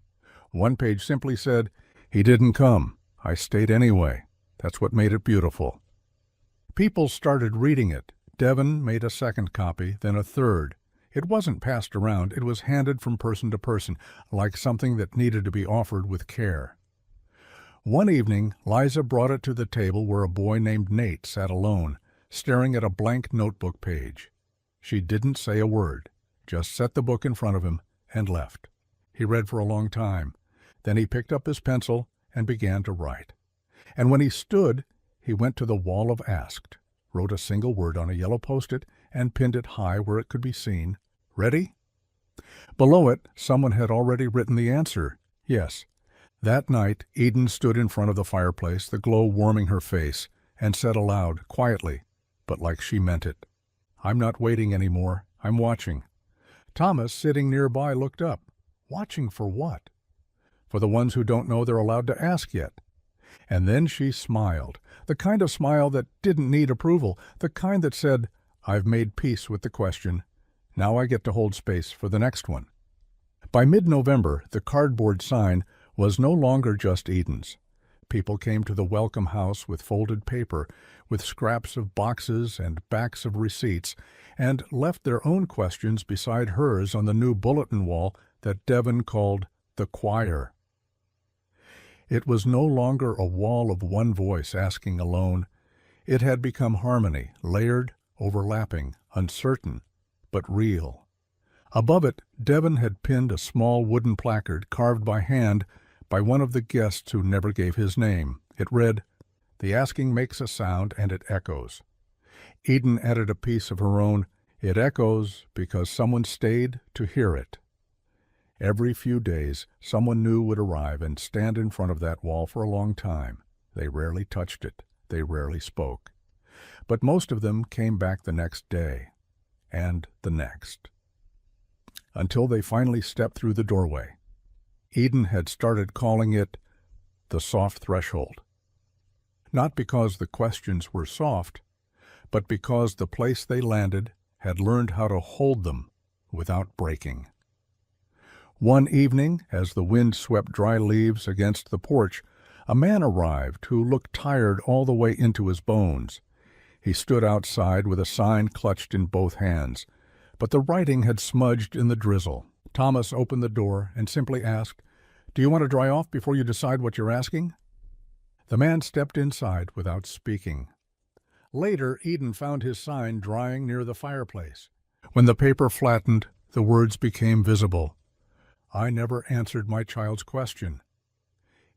Speaker 1: One page simply said, "He didn't come. I stayed anyway." That's what made it beautiful. People started reading it. Devon made a second copy, then a third. It wasn't passed around. It was handed from person to person, like something that needed to be offered with care. One evening, Liza brought it to the table where a boy named Nate sat alone, staring at a blank notebook page. She didn't say a word, just set the book in front of him and left. He read for a long time. Then he picked up his pencil and began to write. And when he stood, he went to the wall of asked, wrote a single word on a yellow post-it, and pinned it high where it could be seen. Ready? Below it, someone had already written the answer. Yes. That night, Eden stood in front of the fireplace, the glow warming her face, and said aloud, quietly, but like she meant it, "I'm not waiting anymore. I'm watching." Thomas, sitting nearby, looked up. Watching for what? For the ones who don't know they're allowed to ask yet. And then she smiled, the kind of smile that didn't need approval, the kind that said, "I've made peace with the question. Now I get to hold space for the next one." By mid-November, the cardboard sign was no longer just Eden's. People came to the welcome house with folded paper, with scraps of boxes and backs of receipts, and left their own questions beside hers on the new bulletin wall that Devon called the choir. It was no longer a wall of one voice asking alone. It had become harmony, layered, overlapping, uncertain, but real. Above it, Devon had pinned a small wooden placard carved by hand by one of the guests who never gave his name. It read, "The asking makes a sound and it echoes." Eden added a piece of her own, "It echoes because someone stayed to hear it." Every few days, someone new would arrive and stand in front of that wall for a long time. They rarely touched it. They rarely spoke. But most of them came back the next day, and the next, until they finally stepped through the doorway. Eden had started calling it the soft threshold. Not because the questions were soft, but because the place they landed had learned how to hold them without breaking. One evening, as the wind swept dry leaves against the porch, a man arrived who looked tired all the way into his bones. He stood outside with a sign clutched in both hands, but the writing had smudged in the drizzle. Thomas opened the door and simply asked, "Do you want to dry off before you decide what you're asking?" The man stepped inside without speaking. Later, Eden found his sign drying near the fireplace. When the paper flattened, the words became visible. I never answered my child's question.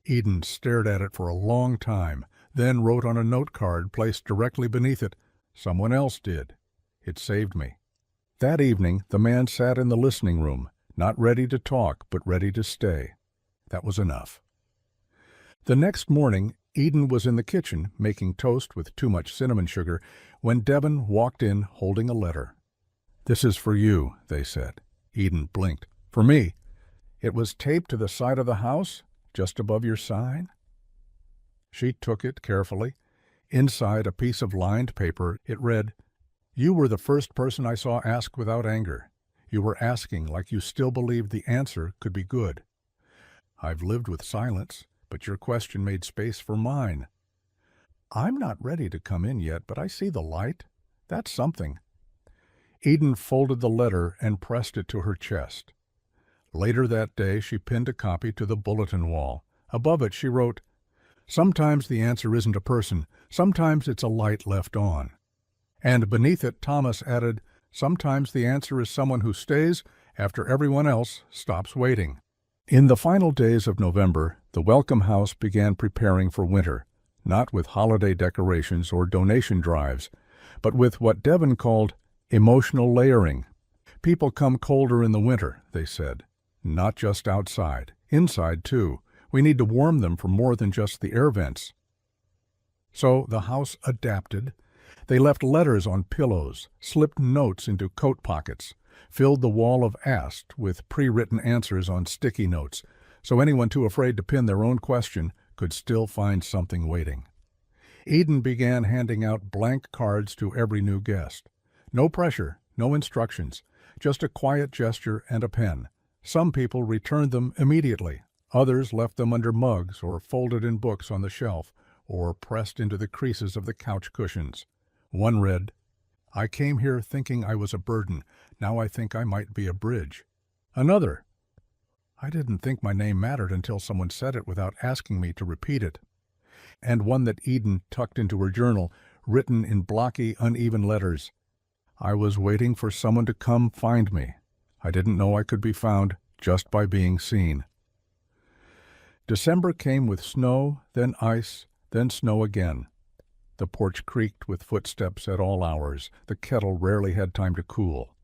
Speaker 1: Eden stared at it for a long time, then wrote on a note card placed directly beneath it, "Someone else did." It saved me. That evening, the man sat in the listening room, not ready to talk, but ready to stay. That was enough. The next morning, Eden was in the kitchen, making toast with too much cinnamon sugar, when Devon walked in holding a letter. "This is for you," they said. Eden blinked. "For me? It was taped to the side of the house, just above your sign?" She took it carefully. Inside a piece of lined paper, it read, "You were the first person I saw ask without anger. You were asking like you still believed the answer could be good. I've lived with silence, but your question made space for mine. I'm not ready to come in yet, but I see the light. That's something." Eden folded the letter and pressed it to her chest. Later that day, she pinned a copy to the bulletin wall. Above it, she wrote, "Sometimes the answer isn't a person. Sometimes it's a light left on." And beneath it, Thomas added, "Sometimes the answer is someone who stays after everyone else stops waiting." In the final days of November, the Welcome House began preparing for winter, not with holiday decorations or donation drives, but with what Devon called emotional layering. People come colder in the winter, they said, not just outside, inside too. We need to warm them for more than just the air vents. So the house adapted. They left letters on pillows, slipped notes into coat pockets, filled the wall of asked with pre-written answers on sticky notes, so anyone too afraid to pin their own question could still find something waiting. Eden began handing out blank cards to every new guest. No pressure, no instructions, just a quiet gesture and a pen. Some people returned them immediately. Others left them under mugs or folded in books on the shelf or pressed into the creases of the couch cushions. One read, "I came here thinking I was a burden. Now I think I might be a bridge." Another, "I didn't think my name mattered until someone said it without asking me to repeat it." And one that Eden tucked into her journal, written in blocky, uneven letters, "I was waiting for someone to come find me. I didn't know I could be found just by being seen." December came with snow, then ice, then snow again. The porch creaked with footsteps at all hours. The kettle rarely had time to cool.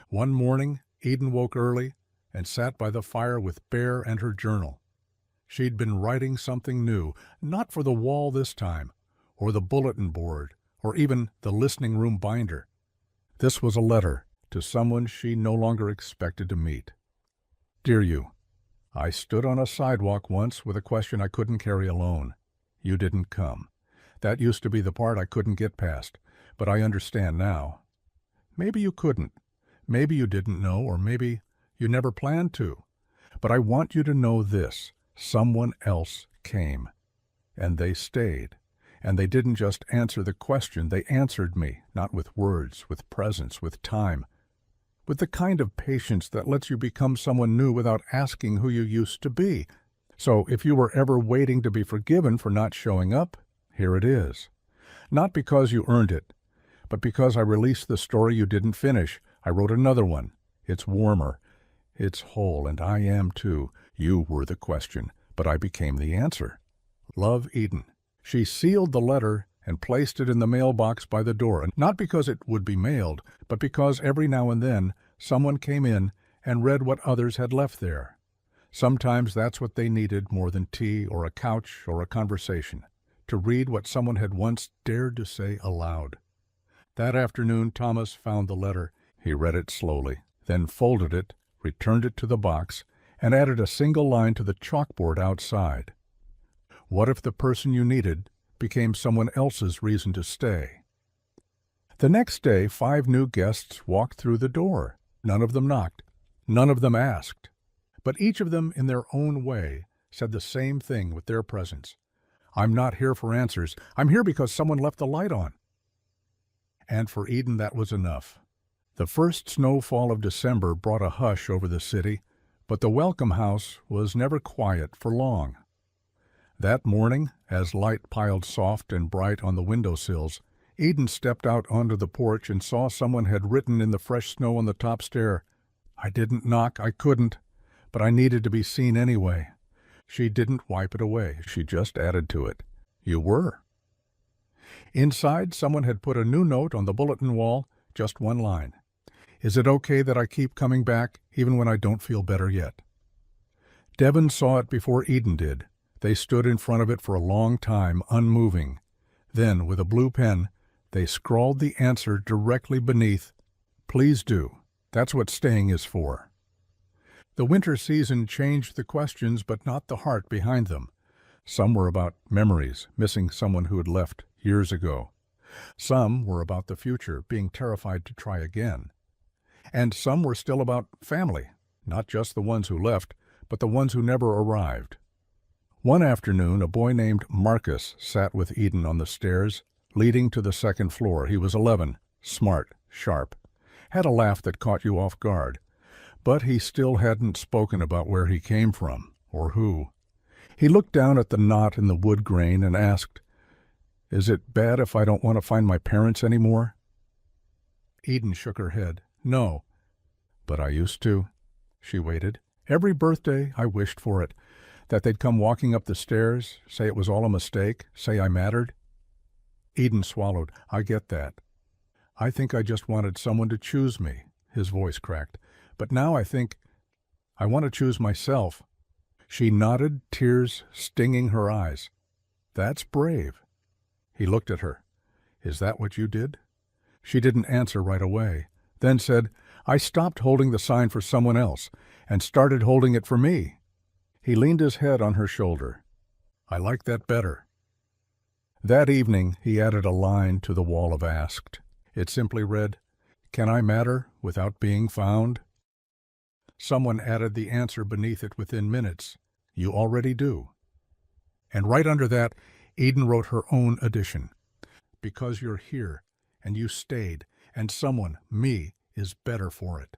Speaker 1: One morning, Eden woke early and sat by the fire with Bear and her journal. She'd been writing something new, not for the wall this time, or the bulletin board, or even the listening room binder. This was a letter to someone she no longer expected to meet. "Dear you, I stood on a sidewalk once with a question I couldn't carry alone. You didn't come. That used to be the part I couldn't get past, but I understand now. Maybe you couldn't. Maybe you didn't know, or maybe you never planned to. But I want you to know this. Someone else came. And they stayed. And they didn't just answer the question. They answered me, not with words, with presence, with time. With the kind of patience that lets you become someone new without asking who you used to be. So if you were ever waiting to be forgiven for not showing up, here it is. Not because you earned it, but because I released the story you didn't finish. I wrote another one. It's warmer. It's whole, and I am too. You were the question, but I became the answer. Love, Eden." She sealed the letter and placed it in the mailbox by the door, not because it would be mailed, but because every now and then someone came in and read what others had left there. Sometimes that's what they needed more than tea or a couch or a conversation, to read what someone had once dared to say aloud. That afternoon, Thomas found the letter. He read it slowly, then folded it, returned it to the box, and added a single line to the chalkboard outside. What if the person you needed became someone else's reason to stay? The next day, 5 new guests walked through the door. None of them knocked. None of them asked. But each of them, in their own way, said the same thing with their presence. "I'm not here for answers. I'm here because someone left the light on." And for Eden, that was enough. The first snowfall of December brought a hush over the city, but the Welcome House was never quiet for long. That morning, as light piled soft and bright on the windowsills, Eden stepped out onto the porch and saw someone had written in the fresh snow on the top stair, "I didn't knock, I couldn't, but I needed to be seen anyway." She didn't wipe it away, she just added to it, "You were." Inside, someone had put a new note on the bulletin wall, just one line. "Is it okay that I keep coming back, even when I don't feel better yet?" Devon saw it before Eden did. They stood in front of it for a long time, unmoving. Then, with a blue pen, they scrawled the answer directly beneath, "Please do. That's what staying is for." The winter season changed the questions, but not the heart behind them. Some were about memories, missing someone who had left years ago. Some were about the future, being terrified to try again. And some were still about family, not just the ones who left, but the ones who never arrived. One afternoon, a boy named Marcus sat with Eden on the stairs, leading to the second floor. He was 11, smart, sharp, had a laugh that caught you off guard. But he still hadn't spoken about where he came from, or who. He looked down at the knot in the wood grain and asked, "Is it bad if I don't want to find my parents anymore?" Eden shook her head. "No." "But I used to." She waited. "Every birthday I wished for it, that they'd come walking up the stairs, say it was all a mistake, say I mattered." Eden swallowed. "I get that. I think I just wanted someone to choose me." His voice cracked. "But now I think I want to choose myself." She nodded, tears stinging her eyes. "That's brave." He looked at her. "Is that what you did?" She didn't answer right away, then said, "I stopped holding the sign for someone else and started holding it for me." He leaned his head on her shoulder. "I like that better." That evening he added a line to the wall of Asked. It simply read, "Can I matter without being found?" Someone added the answer beneath it within minutes, "You already do." And right under that, Eden wrote her own addition. "Because you're here, and you stayed, and someone, me, is better for it."